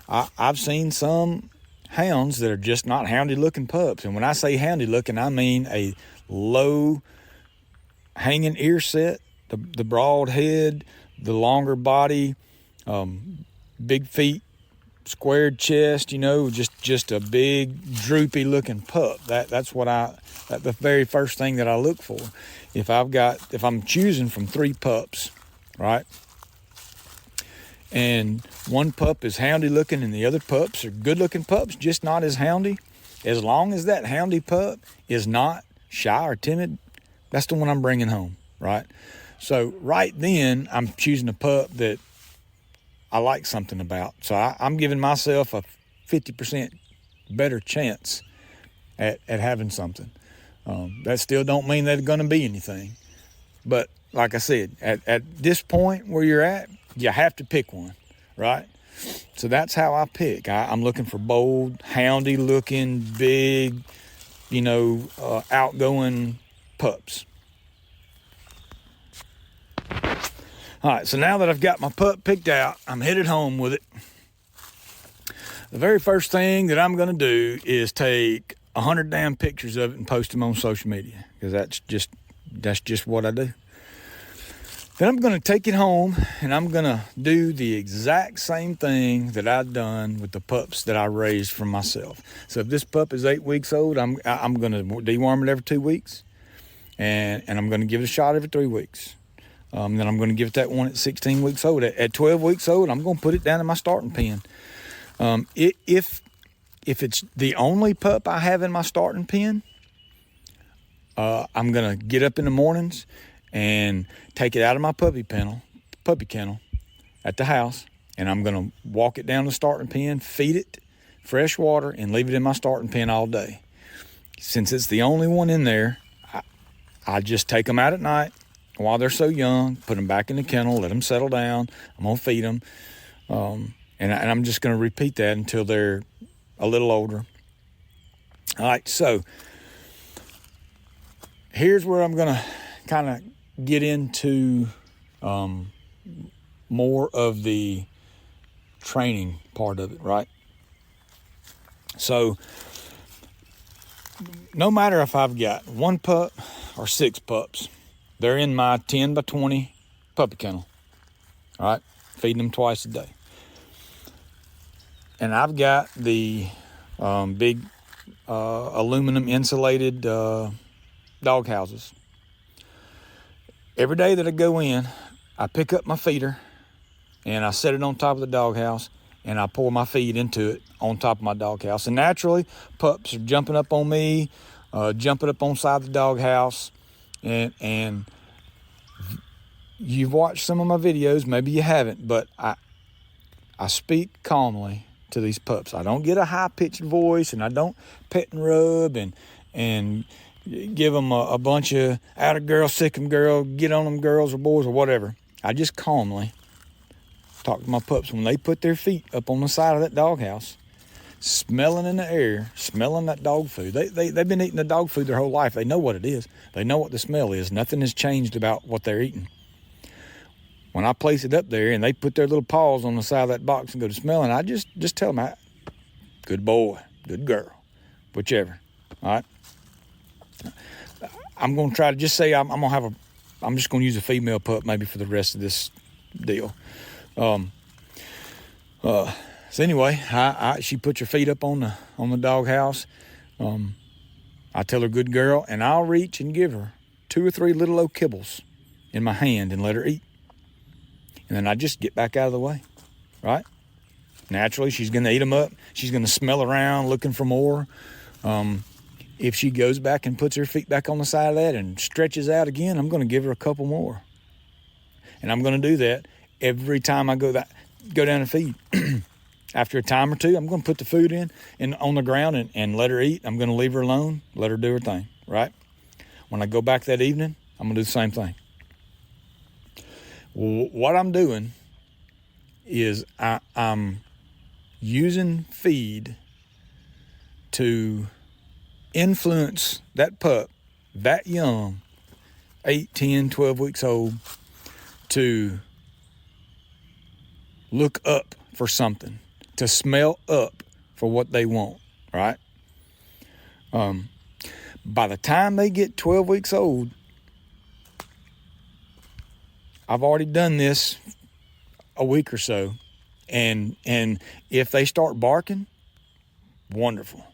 I've seen some hounds that are just not houndy looking pups. And when I say houndy looking, I mean a low hanging ear set, the broad head, the longer body, big feet, squared chest, just a big droopy looking pup. That's the very first thing that I look for. If I'm choosing from three pups, right? And one pup is houndy looking and the other pups are good looking pups, just not as houndy. As long as that houndy pup is not shy or timid, that's the one I'm bringing home, right? So right then I'm choosing a pup that I like something about. So I'm giving myself a 50% better chance at having something. That still don't mean that it's going to be anything. But like I said, at this point where you're at, you have to pick one, right? So that's how I pick. I'm looking for bold, houndy looking, big, outgoing pups. All right, so now that I've got my pup picked out, I'm headed home with it. The very first thing that I'm going to do is take 100 damn pictures of it and post them on social media, because that's just what I do. Then I'm going to take it home and I'm going to do the exact same thing that I've done with the pups that I raised for myself. So if this pup is 8 weeks old, I'm going to deworm it every 2 weeks, and I'm going to give it a shot every 3 weeks. Then I'm going to give it that one at 16 weeks old. At 12 weeks old, I'm going to put it down in my starting pen. If it's the only pup I have in my starting pen, I'm going to get up in the mornings and take it out of my puppy kennel at the house, and I'm going to walk it down the starting pen, feed it fresh water, and leave it in my starting pen all day. Since it's the only one in there, I just take them out at night while they're so young, put them back in the kennel, let them settle down. I'm going to feed them. And I'm just going to repeat that until they're a little older. All right, so here's where I'm going to kind of get into more of the training part of it, right? So no matter if I've got one pup or 6 pups, they're in my 10 by 20 puppy kennel, all right? Feeding them twice a day. And I've got the big aluminum insulated dog houses. Every day that I go in, I pick up my feeder and I set it on top of the dog house and I pour my feed into it on top of my dog house. And naturally, pups are jumping up on me, jumping up on side of the dog house. And you've watched some of my videos, maybe you haven't, but I speak calmly to these pups. I don't get a high-pitched voice, and I don't pet and rub and give them a bunch of out of girl, sick 'em girl, get on them girls or boys or whatever. I just calmly talk to my pups when they put their feet up on the side of that doghouse, smelling in the air, smelling that dog food. They've been eating the dog food their whole life. They know what it is. They know what the smell is. Nothing has changed about what they're eating. when I place it up there and they put their little paws on the side of that box and go to smelling, I just tell them, good boy, good girl, whichever. All right. I'm going to try to just say I'm just going to use a female pup maybe for the rest of this deal. So anyway, she puts her feet up on the doghouse. I tell her good girl, and I'll reach and give her 2 or 3 little old kibbles in my hand and let her eat. And then I just get back out of the way, right? Naturally, she's going to eat them up. She's going to smell around looking for more. If she goes back and puts her feet back on the side of that and stretches out again, I'm going to give her a couple more. And I'm going to do that every time I go down and feed. After a time or two, I'm going to put the food in on the ground and let her eat. I'm going to leave her alone, let her do her thing, right? When I go back that evening, I'm going to do the same thing. What I'm doing is I'm using feed to influence that pup, that young, 8, 10, 12 weeks old, to look up for something, to smell up for what they want, right? By the time they get 12 weeks old, I've already done this a week or so, and if they start barking, wonderful.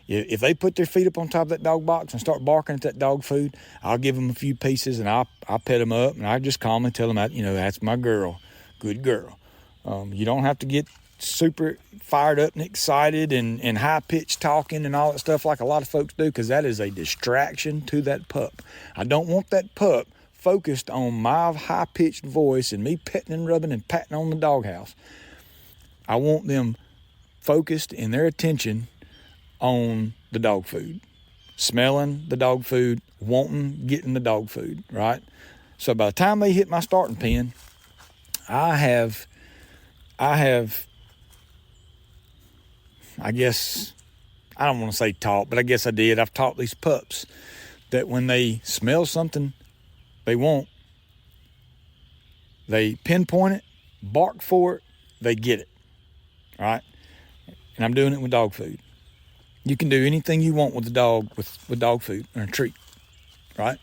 If they put their feet up on top of that dog box and start barking at that dog food, I'll give them a few pieces and I'll pet them up, and I just calmly tell them, that's my girl, good girl. You don't have to get super fired up and excited and high-pitched talking and all that stuff like a lot of folks do, because that is a distraction to that pup. I don't want that pup focused on my high-pitched voice and me petting and rubbing and patting on the doghouse. I want them focused in their attention on the dog food, smelling the dog food, getting the dog food, right? So by the time they hit my starting pen, I have, I guess, I don't want to say taught, but I guess I did. I've taught these pups that when they smell something they want, they pinpoint it, bark for it, they get it, right? And I'm doing it with dog food. You can do anything you want with the dog, with dog food or a treat, right?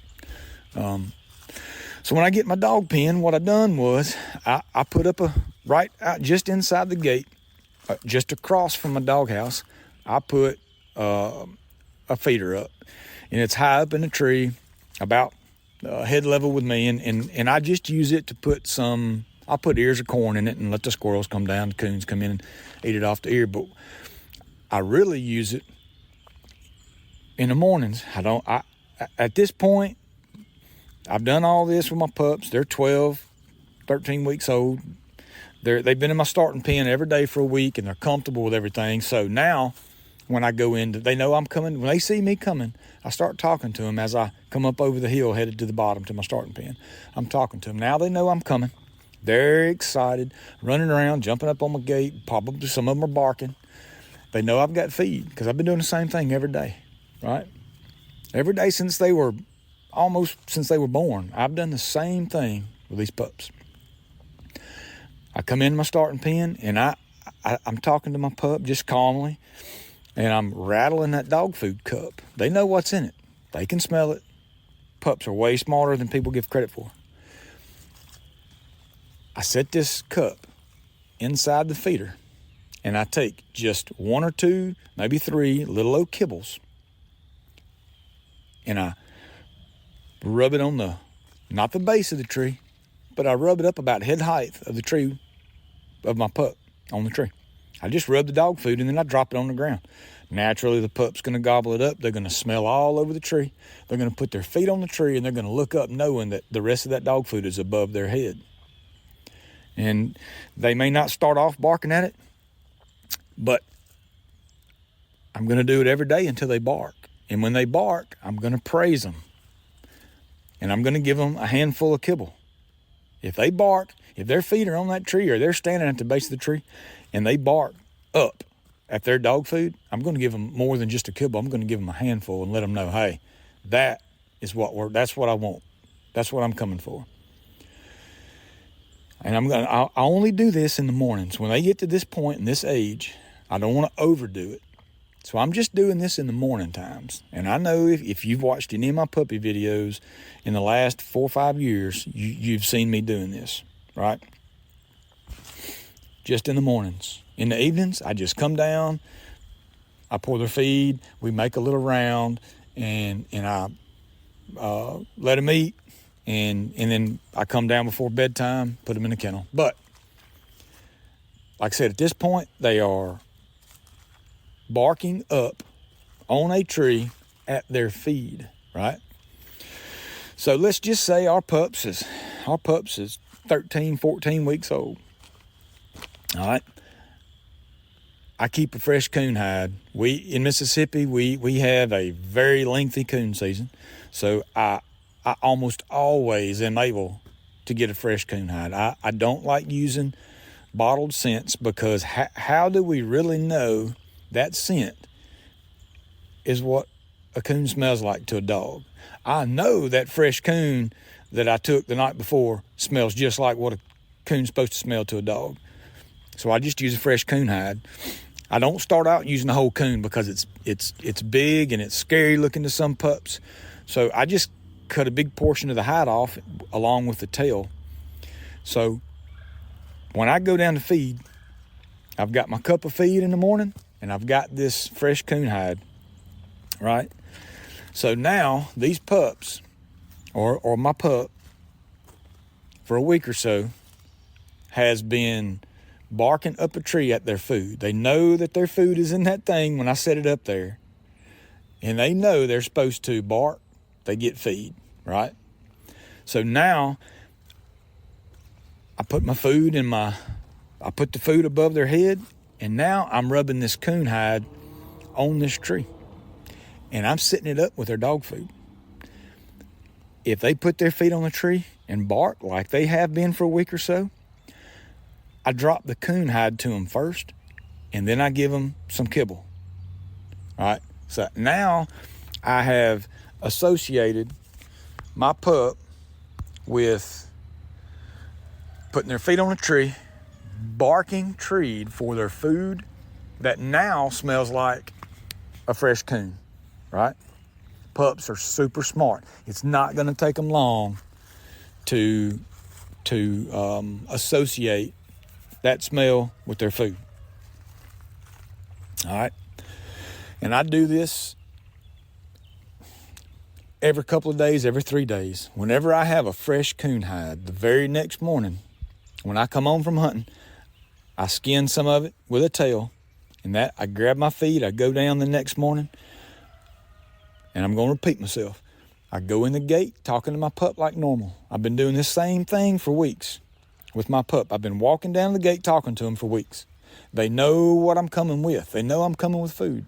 So when I get my dog pen, what I done was I put up right out just inside the gate, just across from my doghouse, I put a feeder up, and it's high up in a tree, about head level with me, and I just use it to put I'll put ears of corn in it and let the squirrels come down, the coons come in and eat it off the ear. But I really use it in the mornings. At this point, I've done all this with my pups. They're 12, 13 weeks old. They've been in my starting pen every day for a week, and they're comfortable with everything. So now when I go in, they know I'm coming. When they see me coming, I start talking to them as I come up over the hill headed to the bottom to my starting pen. I'm talking to them. Now they know I'm coming. They're excited, running around, jumping up on my gate. Probably some of them are barking. They know I've got feed because I've been doing the same thing every day, right? Every day since they were born, I've done the same thing with these pups. I come in my starting pen, and I'm talking to my pup just calmly, and I'm rattling that dog food cup. They know what's in it. They can smell it. Pups are way smarter than people give credit for. I set this cup inside the feeder, and I take just 1 or 2, maybe 3 little old kibbles, and I rub it on not the base of the tree, but I rub it up about head height of the tree, of my pup on the tree. I just rub the dog food, and then I drop it on the ground. Naturally, the pup's going to gobble it up. They're going to smell all over the tree. They're going to put their feet on the tree, and they're going to look up knowing that the rest of that dog food is above their head. And they may not start off barking at it, but I'm going to do it every day until they bark. And when they bark, I'm going to praise them. And I'm going to give them a handful of kibble. If they bark, if their feet are on that tree or they're standing at the base of the tree and they bark up at their dog food, I'm going to give them more than just a kibble. I'm going to give them a handful and let them know, hey, that's what I want. That's what I'm coming for. And I only do this in the mornings. When they get to this point in this age, I don't want to overdo it. So I'm just doing this in the morning times. And I know if you've watched any of my puppy videos in the last 4 or 5 years, you've seen me doing this, right? Just in the mornings. In the evenings, I just come down, I pour their feed, we make a little round, and I let them eat, and then I come down before bedtime, put them in the kennel. But, like I said, at this point, they are barking up on a tree at their feed, right? So let's just say our pups is 13, 14 weeks old. All right. I keep a fresh coon hide. In Mississippi, we have a very lengthy coon season. So I almost always am able to get a fresh coon hide. I don't like using bottled scents because how do we really know that scent is what a coon smells like to a dog? I know that fresh coon that I took the night before smells just like what a coon's supposed to smell to a dog. So I just use a fresh coon hide. I don't start out using the whole coon because it's big and it's scary looking to some pups. So I just cut a big portion of the hide off along with the tail. So when I go down to feed, I've got my cup of feed in the morning and I've got this fresh coon hide, right? So now these pups, or my pup, for a week or so, has been barking up a tree at their food. They know that their food is in that thing when I set it up there. And they know they're supposed to bark, they get feed, right? So now I put my food I put the food above their head, and now I'm rubbing this coon hide on this tree. And I'm sitting it up with their dog food. If they put their feet on the tree and bark like they have been for a week or so, I drop the coon hide to them first, and then I give them some kibble. All right? So now I have associated my pup with putting their feet on a tree, barking treed for their food that now smells like a fresh coon, right? Pups are super smart. It's not going to take them long to associate that smell with their food. All right. And I do this every couple of days, every 3 days. Whenever I have a fresh coon hide, the very next morning, when I come home from hunting, I skin some of it with a tail, and that I grab my feed, I go down the next morning, and I'm going to repeat myself. I go in the gate talking to my pup like normal. I've been doing this same thing for weeks with my pup. I've been walking down the gate talking to them for weeks. They know what I'm coming with. They know I'm coming with food.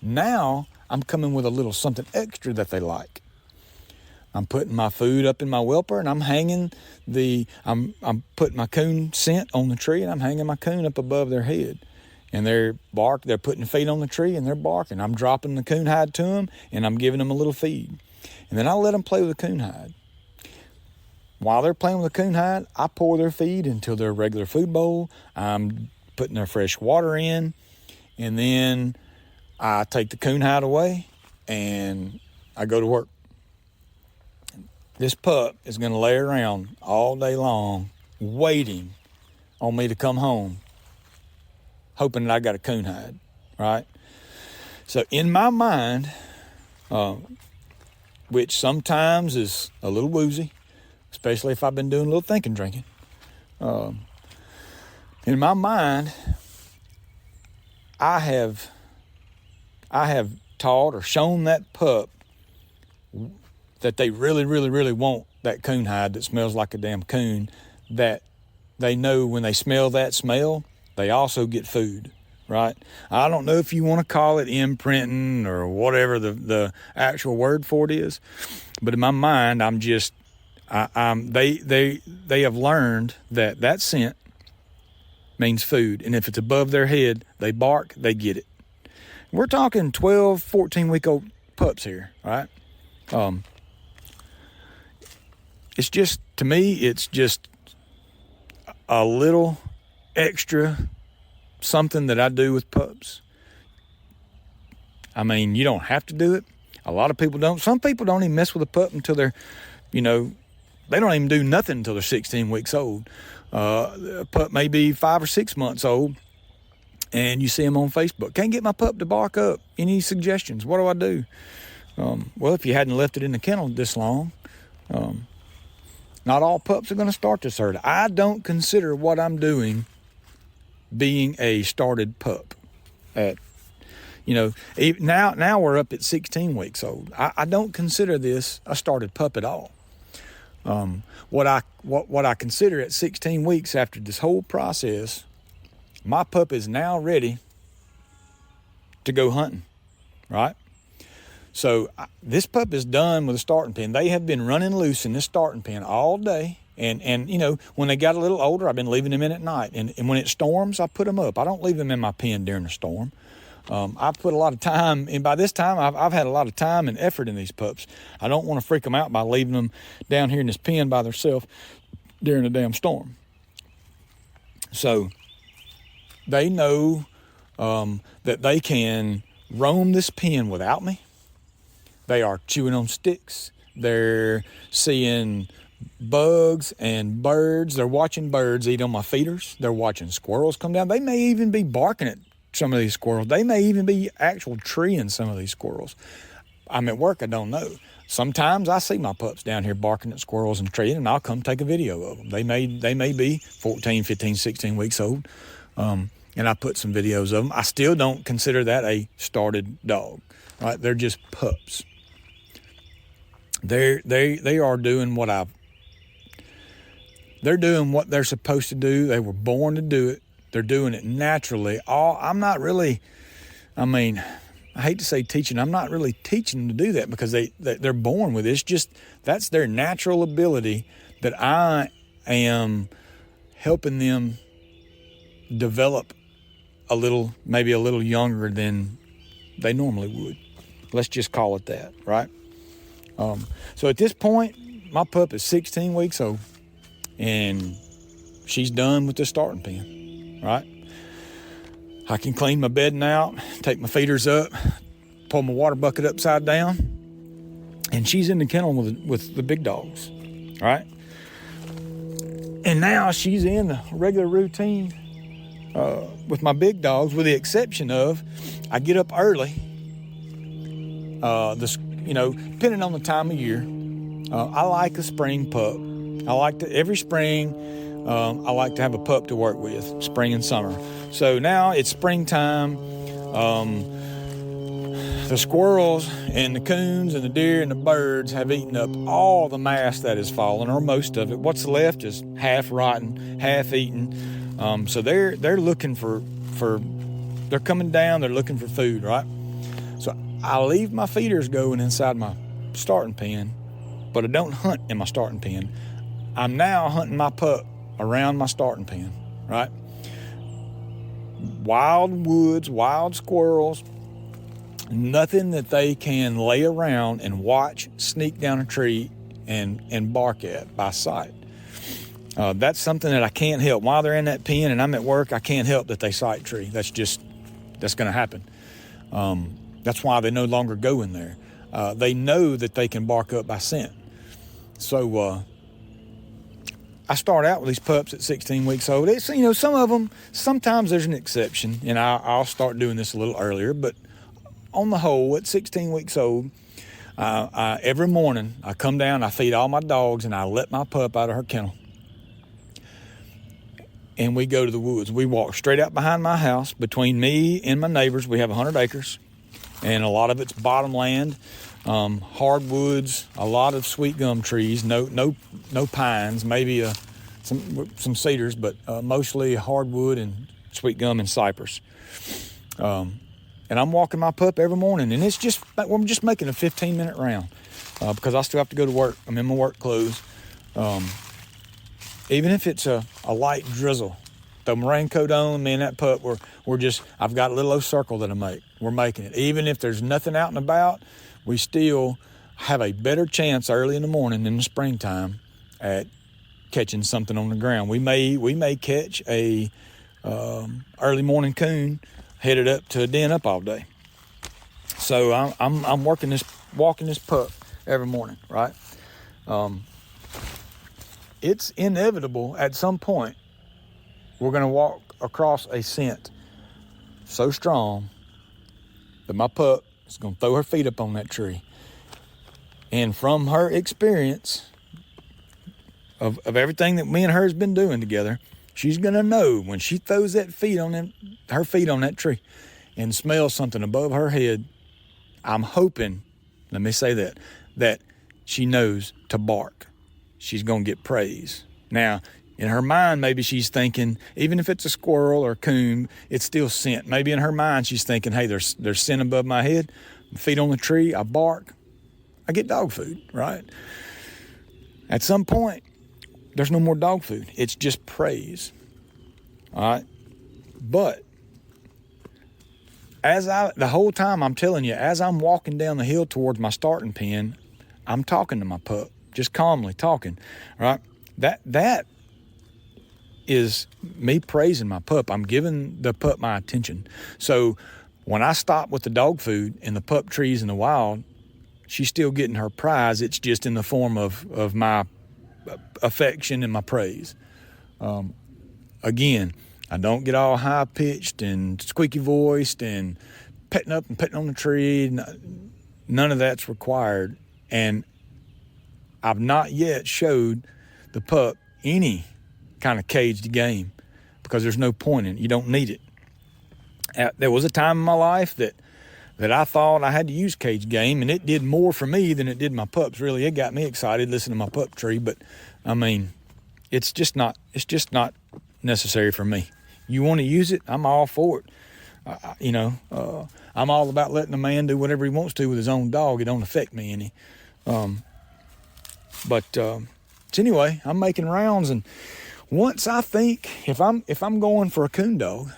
Now I'm coming with a little something extra that they like. I'm putting my food up in my whelper, and I'm hanging I'm putting my coon scent on the tree, and I'm hanging my coon up above their head. And they're putting feet on the tree, and they're barking. I'm dropping the coon hide to them, and I'm giving them a little feed. And then I let them play with the coon hide. While they're playing with the coon hide, I pour their feed into their regular food bowl. I'm putting their fresh water in, and then I take the coon hide away, and I go to work. This pup is going to lay around all day long waiting on me to come home, hoping that I got a coon hide, right? So in my mind, which sometimes is a little woozy, especially if I've been doing a little thinking drinking, in my mind, I have taught or shown that pup that they really, really, really want that coon hide that smells like a damn coon, that they know when they smell that smell, they also get food, right? I don't know if you want to call it imprinting or whatever the actual word for it is, but in my mind, they have learned that scent means food, and if it's above their head, they bark, they get it. We're talking 12, 14-week-old pups here, right? It's just, to me, it's just a little extra something that I do with pups. I mean, you don't have to do it. A lot of people don't. Some people don't even mess with a pup until they're, they don't even do nothing until they're 16 weeks old. A pup may be 5 or 6 months old, and you see them on Facebook. Can't get my pup to bark up. Any suggestions? What do I do? Well, if you hadn't left it in the kennel this long, not all pups are going to start this early. I don't consider what I'm doing being a started pup. Now we're up at 16 weeks old. I don't consider this a started pup at all. What I consider at 16 weeks after this whole process, my pup is now ready to go hunting, right? So this pup is done with a starting pen. They have been running loose in this starting pen all day. And when they got a little older, I've been leaving them in at night. And when it storms, I put them up. I don't leave them in my pen during the storm. I put a lot of time, and by this time, I've had a lot of time and effort in these pups. I don't want to freak them out by leaving them down here in this pen by themselves during a damn storm. So they know that they can roam this pen without me. They are chewing on sticks. They're seeing bugs and birds. They're watching birds eat on my feeders. They're watching squirrels come down. They may even be barking at some of these squirrels. They may even be actual treeing some of these squirrels. I'm at work, I don't know. Sometimes I see my pups down here barking at squirrels and treeing, and I'll come take a video of them. They may be 14, 15, 16 weeks old, and I put some videos of them. I still don't consider that a started dog, right? They're just pups. They are doing they're doing what they're supposed to do. They were born to do it. They're doing it naturally. I'm not really, I hate to say teaching. I'm not really teaching them to do that because they're born with it. It's just, that's their natural ability that I am helping them develop maybe a little younger than they normally would. Let's just call it that, right? So at this point, my pup is 16 weeks old, and she's done with the starting pen, right? I can clean my bedding out, take my feeders up, pull my water bucket upside down, and she's in the kennel with the big dogs, right? And now she's in the regular routine with my big dogs, with the exception of I get up early. Depending on the time of year, I like a spring pup. Every spring, I like to have a pup to work with, spring and summer. So now it's springtime. The squirrels and the coons and the deer and the birds have eaten up all the mass that has fallen, or most of it. What's left is half rotten, half eaten. So they're looking they're coming down, they're looking for food, right? So I leave my feeders going inside my starting pen, but I don't hunt in my starting pen. I'm now hunting my pup around my starting pen, right? Wild woods, wild squirrels, nothing that they can lay around and watch sneak down a tree and bark at by sight. That's something that I can't help. While they're in that pen and I'm at work, I can't help that they sight tree. That's going to happen. That's why they no longer go in there. They know that they can bark up by scent. So I start out with these pups at 16 weeks old. It's, some of them, sometimes there's an exception, and I'll start doing this a little earlier, but on the whole, at 16 weeks old, every morning I come down, I feed all my dogs, and I let my pup out of her kennel. And we go to the woods. We walk straight out behind my house. Between me and my neighbors, we have 100 acres, and a lot of it's bottomland, hardwoods, a lot of sweet gum trees, no pines, maybe some cedars, but mostly hardwood and sweet gum and cypress. And I'm walking my pup every morning, and we're just making a 15-minute round because I still have to go to work. I'm in my work clothes. Even if it's a light drizzle, throw my raincoat on, me and that pup, I've got a little old circle that we're making it. Even if there's nothing out and about, we still have a better chance early in the morning in the springtime at catching something on the ground. We may catch a early morning coon headed up to a den up all day. So I'm walking this pup every morning, right? It's inevitable at some point we're going to walk across a scent so strong that my pup is going to throw her feet up on that tree. And from her experience of everything that me and her has been doing together, she's going to know when she throws her feet on that tree and smells something above her head. I'm hoping, let me say that she knows to bark. She's going to get praise. Now, in her mind, maybe she's thinking, even if it's a squirrel or a coon, it's still scent. Maybe in her mind, she's thinking, hey, there's scent above my head. Feet on the tree, I bark, I get dog food, right? At some point, there's no more dog food. It's just praise, all right? But the whole time I'm telling you, as I'm walking down the hill towards my starting pen, I'm talking to my pup, just calmly talking, right? That is me praising my pup. I'm giving the pup my attention. So when I stop with the dog food and the pup trees in the wild, she's still getting her prize. It's just in the form of my affection and my praise. Again, I don't get all high-pitched and squeaky-voiced and petting up and petting on the tree. None of that's required. And I've not yet showed the pup any kind of caged game because there's no point in it. You don't need it. There was a time in my life that I thought I had to use cage game, and it did more for me than it did my pups. Really, it got me excited listening to my pup tree, but I mean, it's just not necessary for me. You want to use it, I'm all for it. I'm all about letting a man do whatever he wants to with his own dog. It don't affect me any. So anyway, I'm making rounds, and once I think if I'm going for a coon dog,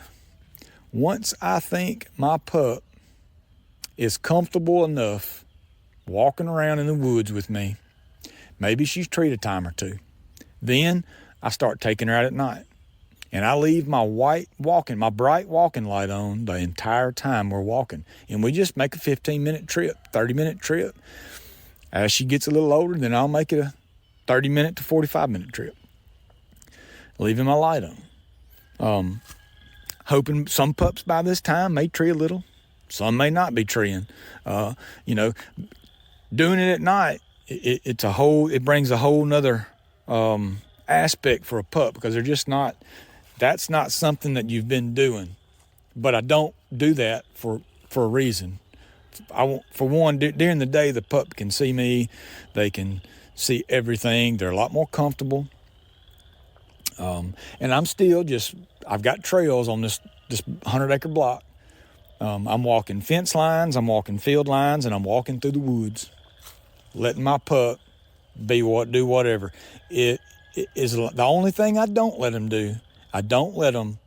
once I think my pup is comfortable enough walking around in the woods with me, maybe she's treed a time or two, then I start taking her out at night. And I leave my bright walking light on the entire time we're walking. And we just make a 15-minute trip, 30-minute trip. As she gets a little older, then I'll make it a 30-minute to 45-minute trip, leaving my light on. Hoping some pups by this time may tree a little. Some may not be treeing. Doing it at night, it brings a whole nother aspect for a pup because they're just not. That's not something that you've been doing. But I don't do that for a reason. For one, during the day, the pup can see me. They can see everything. They're a lot more comfortable. And I'm still I've got trails on this 100-acre block. I'm walking fence lines, I'm walking field lines, and I'm walking through the woods, letting my pup do whatever. It is the only thing I don't let him do. I don't let him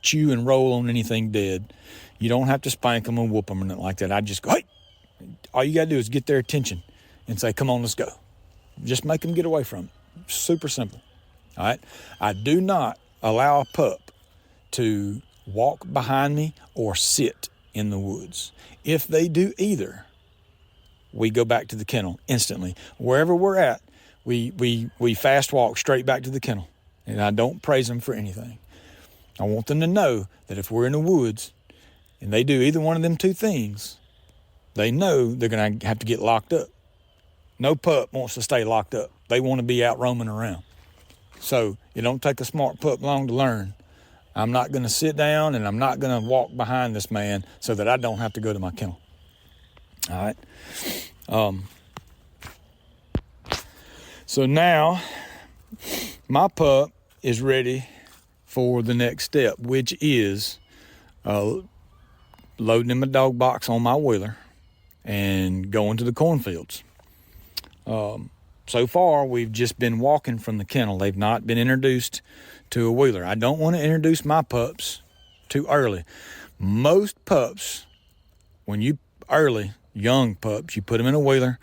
chew and roll on anything dead. You don't have to spank them and whoop them or nothing like that. I just go, hey, all you got to do is get their attention and say, come on, let's go. Just make them get away from it. Super simple. All right. I do not allow a pup to walk behind me or sit in the woods. If they do either, we go back to the kennel instantly. Wherever we're at, we fast walk straight back to the kennel. And I don't praise them for anything. I want them to know that if we're in the woods and they do either one of them two things, they know they're going to have to get locked up. No pup wants to stay locked up. They want to be out roaming around. So it don't take a smart pup long to learn. I'm not going to sit down and I'm not going to walk behind this man so that I don't have to go to my kennel. All right. So now my pup is ready for the next step, which is loading in my dog box on my wheeler and going to the cornfields. So far, we've just been walking from the kennel. They've not been introduced to a wheeler. I don't want to introduce my pups too early. Most pups, young pups, you put them in a wheeler,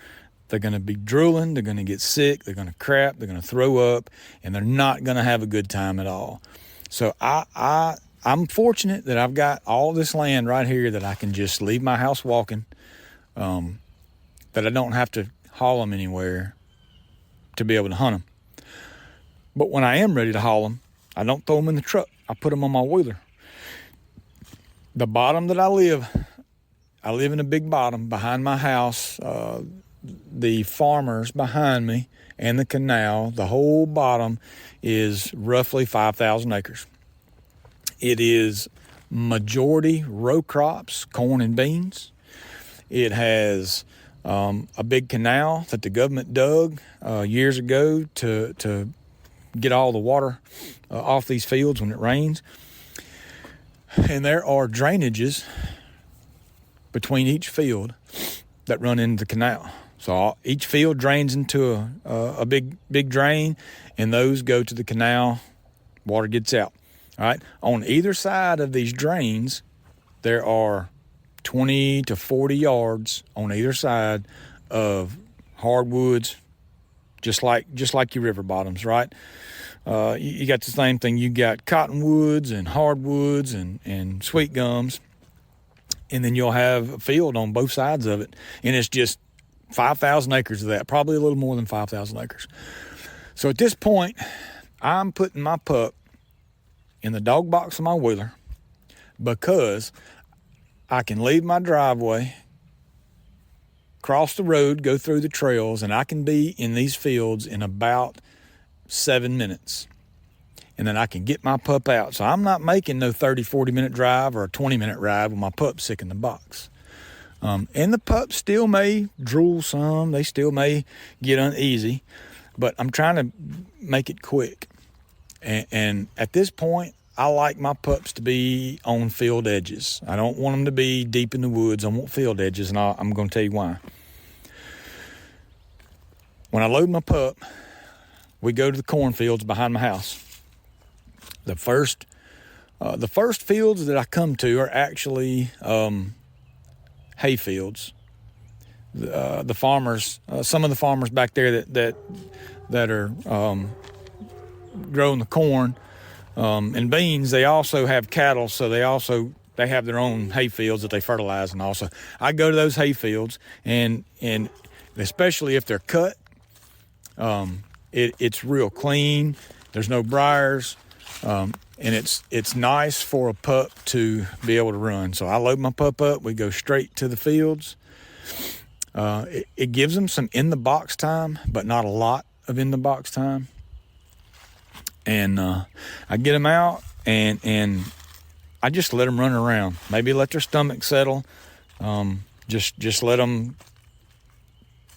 They're going to be drooling. They're going to get sick. They're going to crap. They're going to throw up, and they're not going to have a good time at all. So I'm fortunate that I've got all this land right here that I can just leave my house walking, that I don't have to haul them anywhere to be able to hunt them. But when I am ready to haul them, I don't throw them in the truck. I put them on my wheeler. The bottom that I live in a big bottom behind my house. The farmers behind me and the canal, the whole bottom is roughly 5,000 acres. It is majority row crops, corn and beans. It has a big canal that the government dug years ago to get all the water off these fields when it rains. And there are drainages between each field that run into the canal. So each field drains into a big drain, and those go to the canal. Water gets out. All right. On either side of these drains, there are 20 to 40 yards on either side of hardwoods, just like your river bottoms, right? You got the same thing. You got cottonwoods and hardwoods and sweet gums, and then you'll have a field on both sides of it, and it's just 5,000 acres of that, probably a little more than 5,000 acres. So at this point, I'm putting my pup in the dog box of my wheeler because I can leave my driveway, cross the road, go through the trails, and I can be in these fields in about 7 minutes. And then I can get my pup out. So I'm not making no 30, 40-minute drive or a 20-minute ride with my pup sick in the box. And the pups still may drool some. They still may get uneasy. But I'm trying to make it quick. And at this point, I like my pups to be on field edges. I don't want them to be deep in the woods. I want field edges, and I'm going to tell you why. When I load my pup, we go to the cornfields behind my house. The first fields that I come to are actually hay fields. The farmers, some of the farmers back there that are growing the corn and beans, they also have cattle, so they have their own hay fields that they fertilize. And also I go to those hay fields, and especially if they're cut, it's real clean. There's no briars, and it's nice for a pup to be able to run. So I load my pup up. We go straight to the fields. It gives them some in the box time, but not a lot of in the box time. And I get them out, and I just let them run around. Maybe let their stomach settle. Just let them.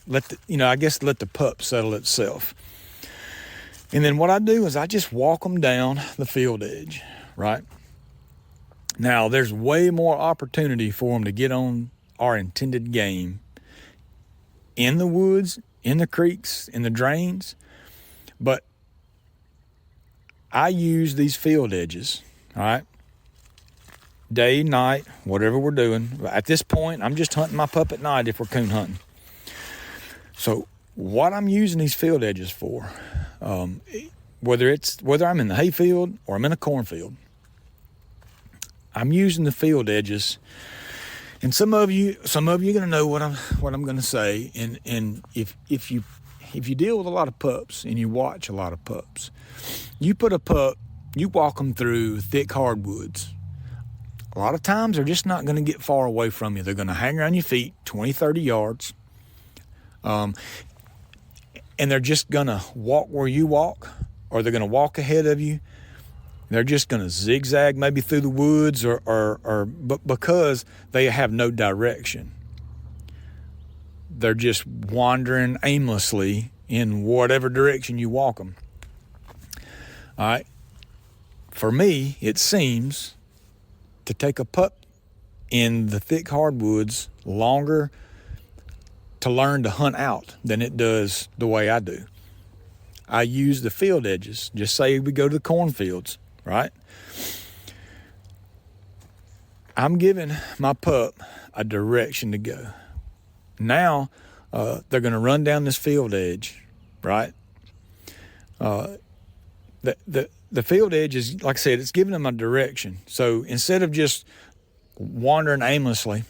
Let the pup settle itself. And then what I do is I just walk them down the field edge, right? Now, there's way more opportunity for them to get on our intended game in the woods, in the creeks, in the drains. But I use these field edges, all right? Day, night, whatever we're doing. At this point, I'm just hunting my pup at night if we're coon hunting. So what I'm using these field edges for, whether I'm in the hayfield or I'm in a cornfield, I'm using the field edges. And some of you are going to know what I'm going to say. And if you deal with a lot of pups and you watch a lot of pups, you walk them through thick hardwoods. A lot of times they're just not going to get far away from you. They're going to hang around your feet 20, 30 yards. And they're just going to walk where you walk, or they're going to walk ahead of you. They're just going to zigzag maybe through the woods but because they have no direction. They're just wandering aimlessly in whatever direction you walk them. All right. For me, it seems to take a pup in the thick hardwoods longer to learn to hunt out than it does the way I do. I use the field edges. Just say we go to the cornfields, right? I'm giving my pup a direction to go. Now, They're going to run down this field edge, right? The field edge is, like I said, it's giving them a direction. So instead of just wandering aimlessly,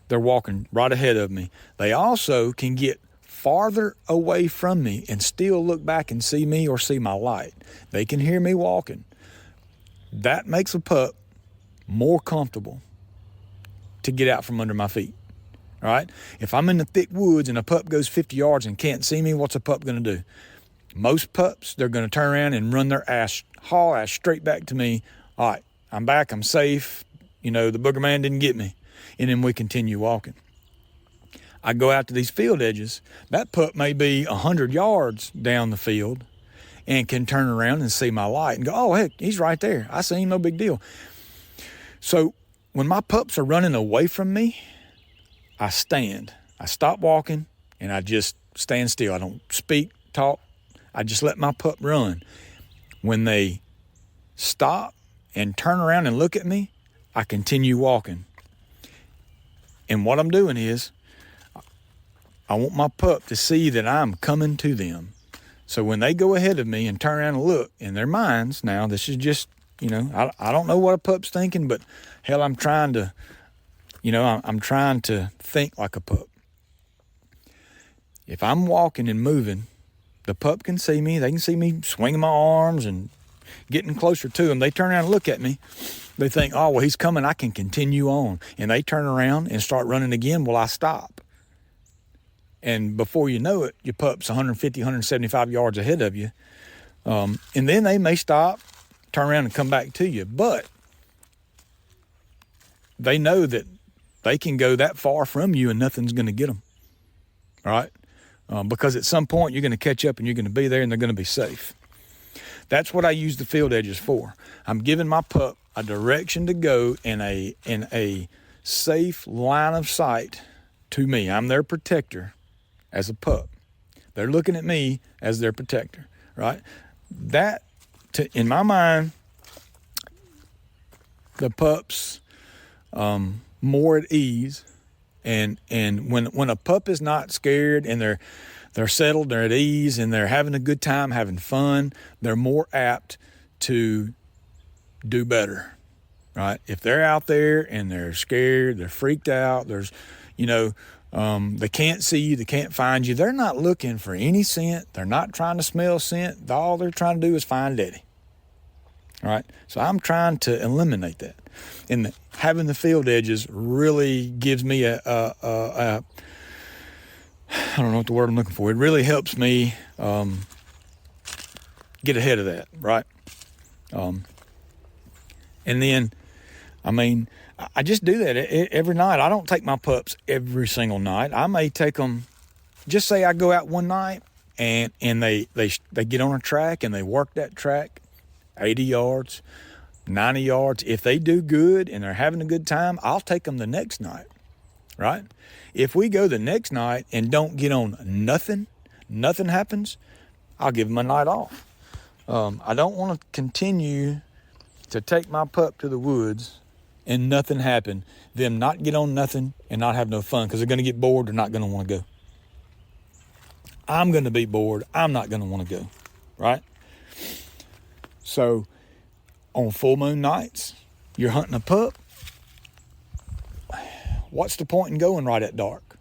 they're walking right ahead of me. They also can get farther away from me and still look back and see me or see my light. They can hear me walking. That makes a pup more comfortable to get out from under my feet. All right? If I'm in the thick woods and a pup goes 50 yards and can't see me, what's a pup going to do? Most pups, they're going to turn around and run their haul ass straight back to me. All right, I'm back, I'm safe. The booger man didn't get me. And then we continue walking. I go out to these field edges. That pup may be 100 yards down the field and can turn around and see my light and go, oh, heck, he's right there. I see him, no big deal. So when my pups are running away from me, I stand. I stop walking and I just stand still. I don't speak, talk. I just let my pup run. When they stop and turn around and look at me, I continue walking. And what I'm doing is, I want my pup to see that I'm coming to them. So when they go ahead of me and turn around and look, in their minds, now this is just, I don't know what a pup's thinking, but hell, I'm trying to, I'm trying to think like a pup. If I'm walking and moving, the pup can see me. They can see me swinging my arms and getting closer to them. They turn around and look at me. They think, oh, well, he's coming. I can continue on. And they turn around and start running again. Well, I stop. And before you know it, your pup's 150, 175 yards ahead of you. And then they may stop, turn around and come back to you. But they know that they can go that far from you and nothing's going to get them. All right? Because at some point you're going to catch up and you're going to be there and they're going to be safe. That's what I use the field edges for. I'm giving my pup a direction to go in a safe line of sight to me. I'm their protector as a pup. They're looking at me as their protector, right? That, in my mind, the pup's more at ease. And when a pup is not scared and they're settled, they're at ease, and they're having a good time, having fun, they're more apt to do better, right? If they're out there and they're scared, they're freaked out, they can't see you, they can't find you, they're not looking for any scent, they're not trying to smell scent, all they're trying to do is find Daddy, all right? So I'm trying to eliminate that. And having the field edges really gives me I don't know what the word I'm looking for. It really helps me get ahead of that, right? And then, I just do that every night. I don't take my pups every single night. I may take them, just say I go out one night and they get on a track and they work that track 80 yards, 90 yards. If they do good and they're having a good time, I'll take them the next night, right? If we go the next night and don't get on nothing happens, I'll give them a night off. I don't want to continue to take my pup to the woods and nothing happen, them not get on nothing and not have no fun because they're going to get bored. They're not going to want to go. I'm going to be bored. I'm not going to want to go, right? So on full moon nights, you're hunting a pup. What's the point in going right at dark?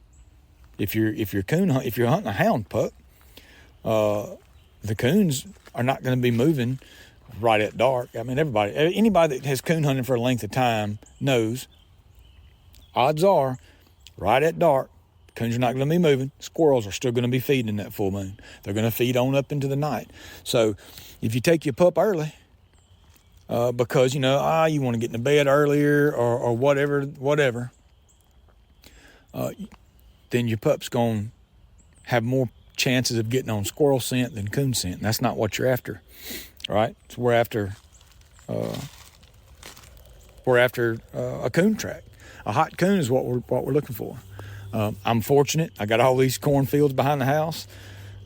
If you're hunting a hound pup, the coons are not going to be moving right at dark. Anybody that has coon hunted for a length of time knows. Odds are, right at dark, coons are not going to be moving. Squirrels are still going to be feeding in that full moon. They're going to feed on up into the night. So if you take your pup early, because you want to get into bed earlier or whatever, then your pup's going to have more chances of getting on squirrel scent than coon scent. And that's not what you're after, right? So we're after a coon track. A hot coon is what we're looking for. I'm fortunate. I got all these cornfields behind the house,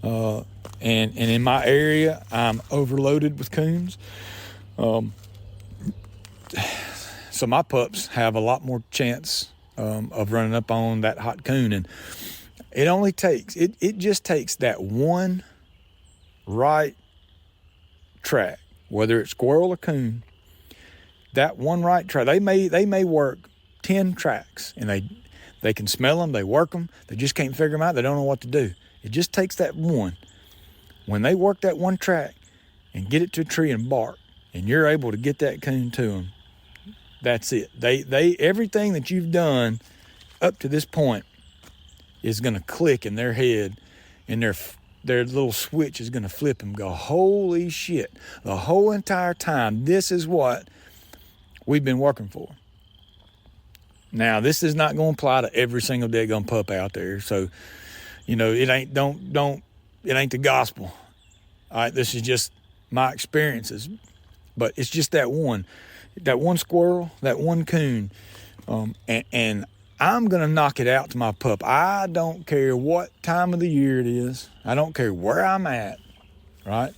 and in my area, I'm overloaded with coons. So my pups have a lot more chance of running up on that hot coon. And It only takes, it just takes that one right track, whether it's squirrel or coon, that one right track. They may work 10 tracks, and they can smell them, they work them, they just can't figure them out, they don't know what to do. It just takes that one. When they work that one track and get it to a tree and bark, and you're able to get that coon to them, that's it. They everything that you've done up to this point is going to click in their head, and their little switch is going to flip and go, holy shit, the whole entire time, this is what we've been working for. Now, this is not going to apply to every single daggone pup out there. So, it ain't, it ain't the gospel. All right, this is just my experiences. But it's just that one squirrel, that one coon. And I'm going to knock it out to my pup. I don't care what time of the year it is. I don't care where I'm at, right?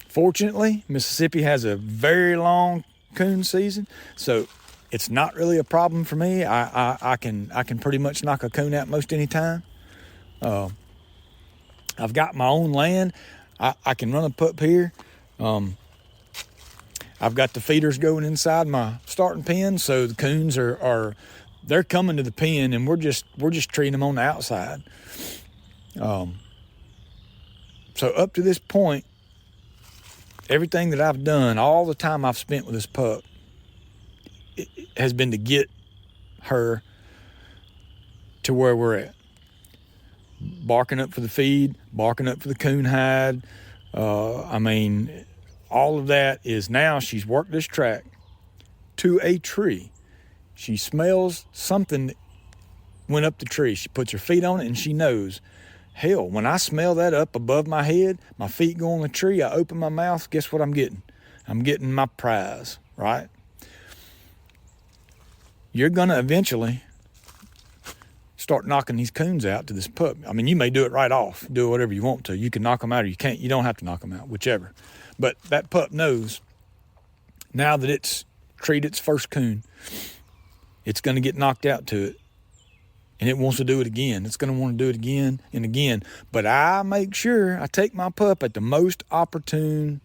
Fortunately, Mississippi has a very long coon season, so it's not really a problem for me. I can pretty much knock a coon out most any time. I've got my own land. I can run a pup here. I've got the feeders going inside my starting pen, so the coons they're coming to the pen, and we're just treating them on the outside. So up to this point, everything that I've done, all the time I've spent with this pup, it has been to get her to where we're at. Barking up for the feed, barking up for the coon hide. All of that is now she's worked this track to a tree. She smells something went up the tree. She puts her feet on it, and she knows, hell, when I smell that up above my head, my feet go on the tree, I open my mouth, guess what I'm getting? I'm getting my prize, right? You're going to eventually start knocking these coons out to this pup. You may do it right off, do whatever you want to. You can knock them out, or you can't. You don't have to knock them out, whichever. But that pup knows now that it's treated its first coon, it's going to get knocked out to it, and it wants to do it again. It's going to want to do it again and again. But I make sure I take my pup at the most opportune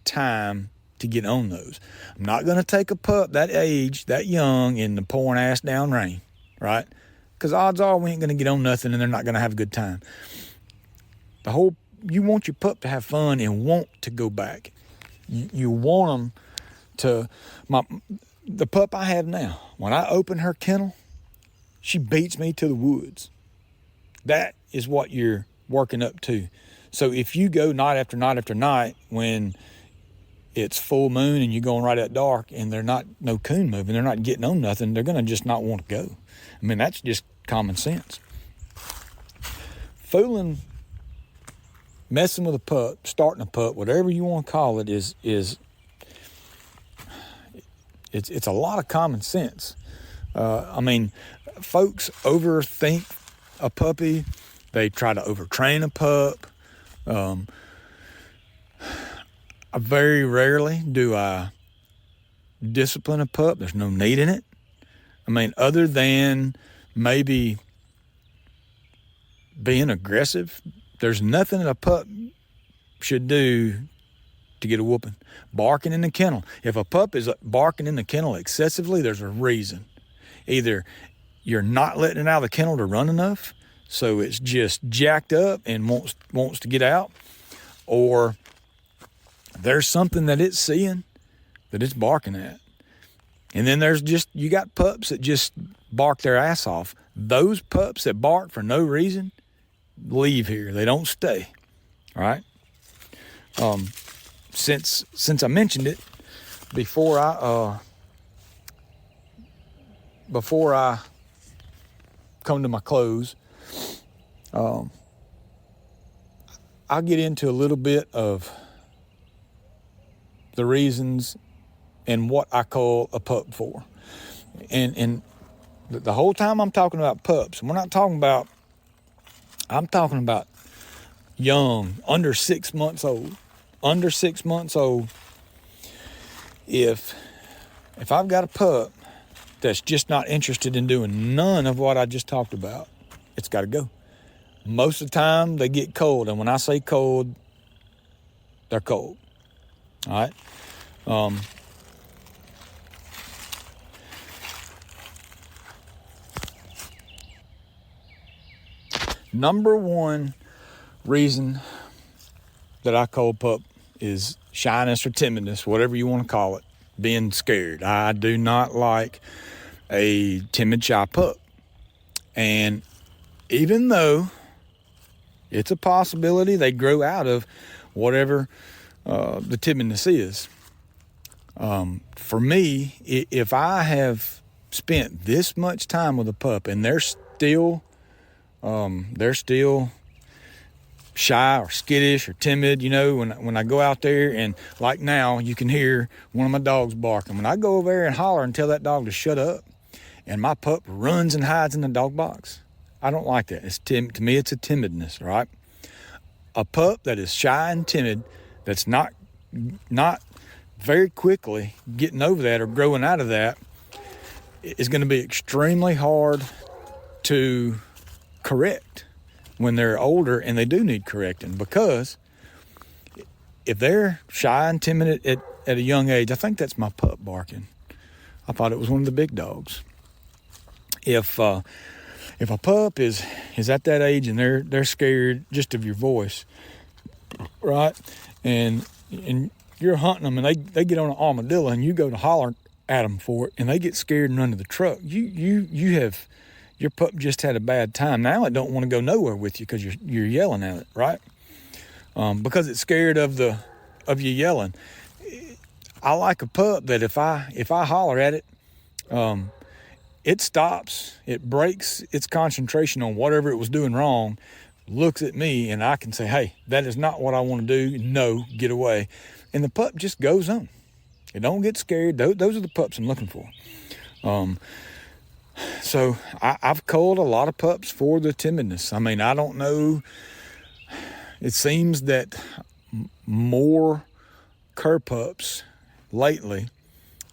time to get on those. I'm not going to take a pup that age, that young, in the pouring ass down rain, right? Because odds are we ain't going to get on nothing, and they're not going to have a good time. You want your pup to have fun and want to go back. You want them the pup I have now, when I open her kennel, she beats me to the woods. That is what you're working up to. So if you go night after night after night when it's full moon and you're going right at dark and they're not no coon moving, they're not getting on nothing, they're going to just not want to go. That's just common sense. Messing with a pup, starting a pup, whatever you want to call it, it's a lot of common sense. Folks overthink a puppy. They try to overtrain a pup. Very rarely do I discipline a pup. There's no need in it. Other than maybe being aggressive, there's nothing that a pup should do to get a whooping. Barking in the kennel. If a pup is barking in the kennel excessively, there's a reason. Either you're not letting it out of the kennel to run enough, so it's just jacked up and wants to get out, or there's something that it's seeing that it's barking at. And then you got pups that just bark their ass off. Those pups that bark for no reason leave here. They don't stay. All right. Since I mentioned it before I come to my close, I'll get into a little bit of the reasons and what I call a pup for. And the whole time I'm talking about pups, I'm talking about young, under 6 months old. Under 6 months old. If I've got a pup that's just not interested in doing none of what I just talked about, it's got to go. most of the time they get cold. And when I say cold, they're cold. All right. Number one reason that I cold pup is shyness or timidness, whatever you want to call it, being scared. I do not like a timid, shy pup. And even though it's a possibility they grow out of whatever the timidness is, for me, if I have spent this much time with a pup and they're still shy or skittish or timid, when I go out there, and like now you can hear one of my dogs barking. When I go over there and holler and tell that dog to shut up, and my pup runs and hides in the dog box, I don't like that. To me, it's a timidness, right? A pup that is shy and timid, that's not very quickly getting over that or growing out of that, is going to be extremely hard to correct when they're older, and they do need correcting, because if they're shy and timid at a young age, I think that's my pup barking. I thought it was one of the big dogs. If a pup is at that age and they're scared just of your voice, right? And you're hunting them and they get on an armadillo and you go to holler at them for it and they get scared and run to the truck. Your pup just had a bad time. Now it don't want to go nowhere with you because you're yelling at it, right? Because it's scared of you yelling. I like a pup that if I holler at it, it stops, it breaks its concentration on whatever it was doing wrong, looks at me, and I can say, hey, that is not what I want to do. No, get away. And the pup just goes on. It don't get scared. Those are the pups I'm looking for. So I've culled a lot of pups for the timidness. I mean, I don't know. It seems that more cur pups lately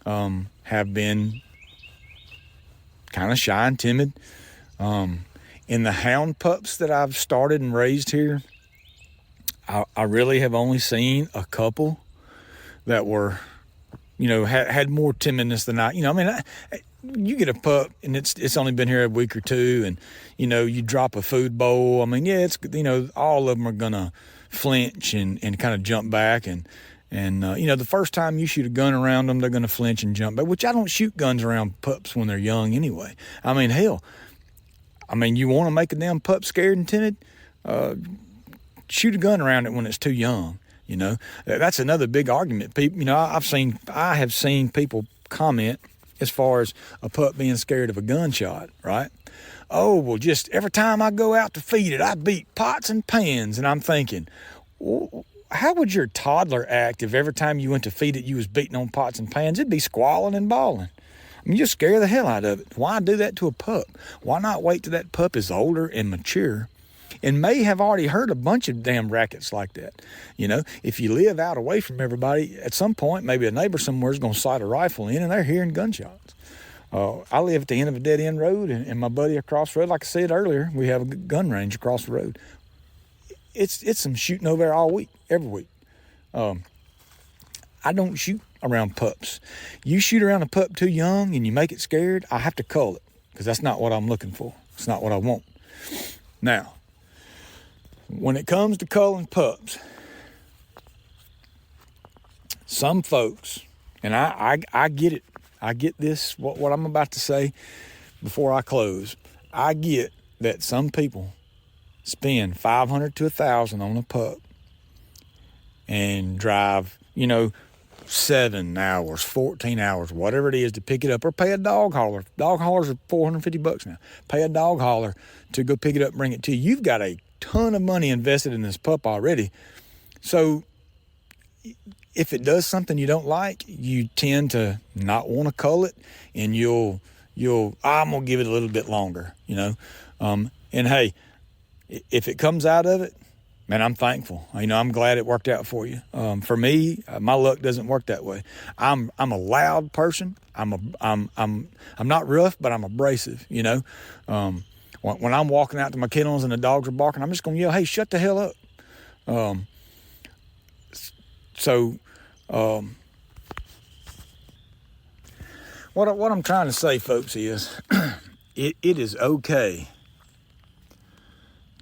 have been kind of shy and timid. In the hound pups that I've started and raised here, I really have only seen a couple that were, had more timidness than you get a pup and it's only been here a week or two, and you drop a food bowl. I mean, yeah, it's all of them are gonna flinch and kind of jump back, and the first time you shoot a gun around them, they're gonna flinch and jump back. Which I don't shoot guns around pups when they're young anyway. I mean, hell, you want to make a damn pup scared and timid? Shoot a gun around it when it's too young. That's another big argument. People, I have seen people comment as far as a pup being scared of a gunshot, right? Oh, well, just every time I go out to feed it, I beat pots and pans. And I'm thinking, well, how would your toddler act if every time you went to feed it, you was beating on pots and pans? It'd be squalling and bawling. You scare the hell out of it. Why do that to a pup? Why not wait till that pup is older and mature and may have already heard a bunch of damn rackets like that? If you live out away from everybody, at some point, maybe a neighbor somewhere is going to sight a rifle in and they're hearing gunshots. I live at the end of a dead-end road, and my buddy across the road, like I said earlier, we have a gun range across the road. It's some shooting over there all week, every week. I don't shoot around pups. You shoot around a pup too young and you make it scared, I have to cull it, because that's not what I'm looking for. It's not what I want. Now, when it comes to culling pups, some folks, and I get it. I get this, what I'm about to say before I close. I get that some people spend $500 to $1,000 on a pup and drive, 7 hours, 14 hours, whatever it is, to pick it up, or pay a dog hauler. Dog haulers are $450 now. Pay a dog hauler to go pick it up and bring it to you. You've got a ton of money invested in this pup already. So if it does something you don't like, you tend to not want to cull it, and I'm going to give it a little bit longer, and hey, if it comes out of it, man, I'm thankful. I'm glad it worked out for you. For me, my luck doesn't work that way. I'm a loud person. I'm not rough, but I'm abrasive. when I'm walking out to my kennels and the dogs are barking, I'm just going to yell, hey, shut the hell up. What I'm trying to say, folks, is it is okay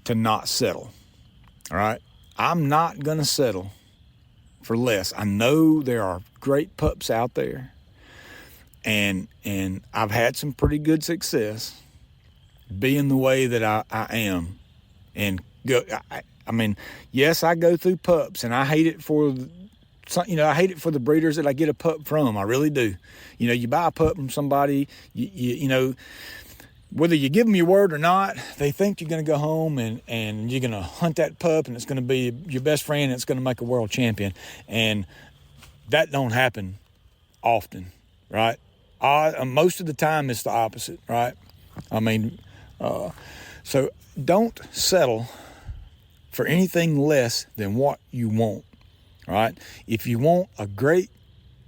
to not settle, all right? I'm not going to settle for less. I know there are great pups out there, and I've had some pretty good success being the way that I am. And I mean, yes, I go through pups, and I hate it for I hate it for the breeders that I get a pup from. I really do. You buy a pup from somebody, you know, whether you give them your word or not, they think you're going to go home and you're going to hunt that pup and it's going to be your best friend and it's going to make a world champion. And that don't happen often, right? Most of the time it's the opposite, right? I mean, so don't settle for anything less than what you want, right? If you want a great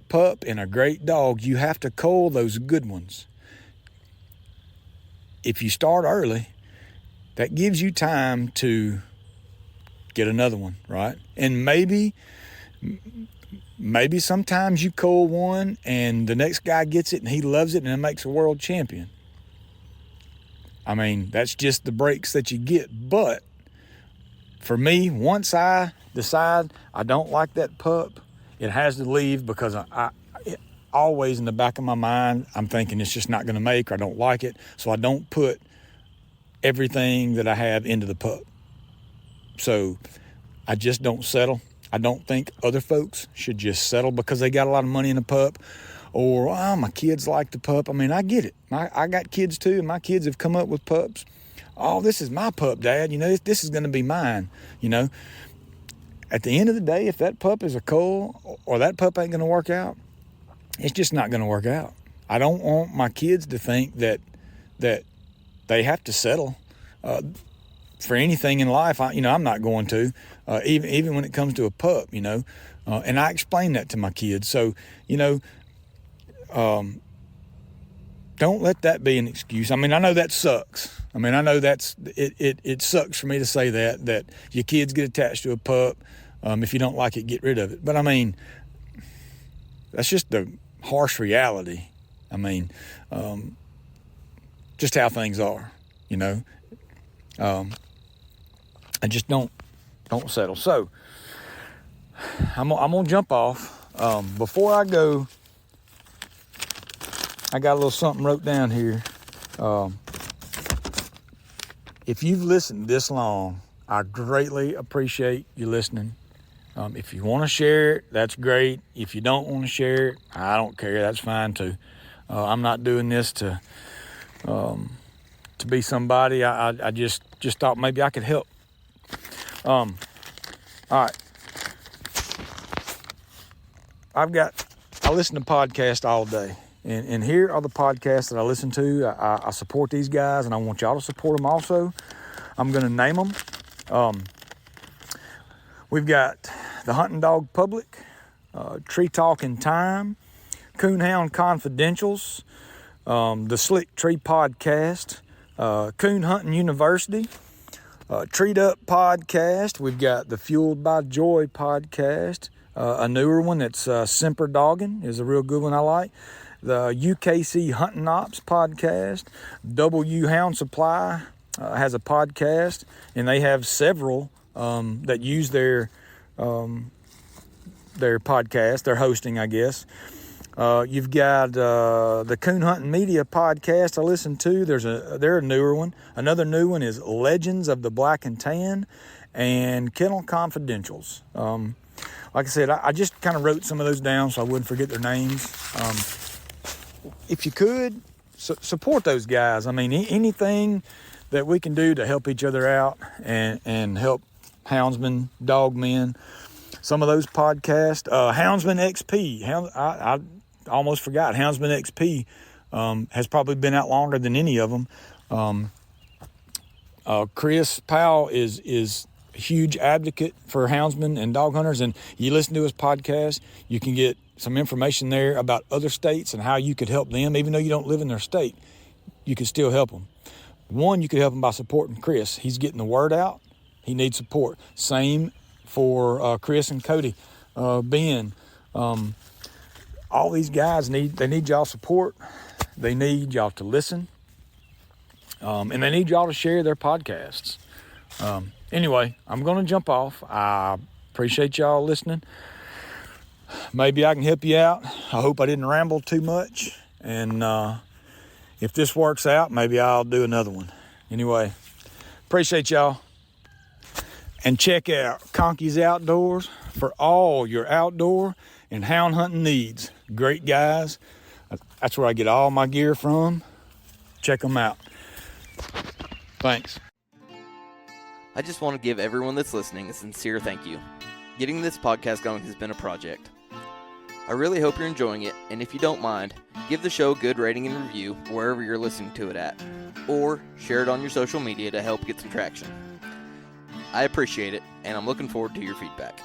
pup and a great dog, you have to cull those good ones. If you start early, that gives you time to get another one, right? And maybe sometimes you cull one and the next guy gets it and he loves it and it makes a world champion. I mean, that's just the breaks that you get. But for me, once I decide I don't like that pup, it has to leave, because I always in the back of my mind, I'm thinking it's just not going to make, or I don't like it. So I don't put everything that I have into the pup. So I just don't settle. I don't think other folks should just settle because they got a lot of money in a pup, or, oh, my kids like the pup. I mean, I get it. I got kids too, and my kids have come up with pups. Oh, this is my pup, Dad. This is going to be mine, At the end of the day, if that pup is a cull or that pup ain't going to work out, it's just not going to work out. I don't want my kids to think that they have to settle for anything in life. I'm not going to, even when it comes to a pup, and I explain that to my kids. So, don't let that be an excuse. I mean, I know that sucks. I mean, I know it sucks for me to say that your kids get attached to a pup. If you don't like it, get rid of it. But I mean, that's just the harsh reality. I mean, just how things are, I just don't settle. So I'm gonna jump off. Before I go, I got a little something wrote down here. If you've listened this long, I greatly appreciate you listening. If you want to share it, that's great. If you don't want to share it, I don't care. That's fine too. I'm not doing this to be somebody. I just thought maybe I could help. All right. I listen to podcasts all day. And here are the podcasts that I listen to. I support these guys, and I want y'all to support them also. I'm going to name them. We've got the Hunting Dog Public, Tree Talking Time, Coonhound Confidentials, the Slick Tree Podcast, Coon Hunting University, Treat Up Podcast. We've got the Fueled by Joy Podcast, a newer one that's Semper Dogging is a real good one I like. The UKC Hunting Ops Podcast, W Hound Supply has a podcast, and they have several that use their podcast, their hosting, I guess. You've got the Coon Hunting Media Podcast I listen to. They're a newer one. Another new one is Legends of the Black and Tan and Kennel Confidentials. Like I said, I just kind of wrote some of those down so I wouldn't forget their names. If you could, support those guys. I mean, anything that we can do to help each other out and help houndsmen, dogmen. Some of those podcasts, Houndsman XP, I almost forgot, Houndsman XP has probably been out longer than any of them. Chris Powell is a huge advocate for houndsmen and dog hunters, and you listen to his podcast, you can get some information there about other states and how you could help them. Even though you don't live in their state, you could still help them. One, you could help him by supporting Chris. He's getting the word out. He needs support. Same for Chris and Cody, Ben. All these guys need y'all support. They need y'all to listen. And they need y'all to share their podcasts. Anyway, I'm going to jump off. I appreciate y'all listening. Maybe I can help you out. I hope I didn't ramble too much. And if this works out, maybe I'll do another one. Anyway, appreciate y'all. And check out Conky's Outdoors for all your outdoor and hound hunting needs. Great guys. That's where I get all my gear from. Check them out. Thanks. I just want to give everyone that's listening a sincere thank you. Getting this podcast going has been a project. I really hope you're enjoying it, and if you don't mind, give the show a good rating and review wherever you're listening to it at, or share it on your social media to help get some traction. I appreciate it, and I'm looking forward to your feedback.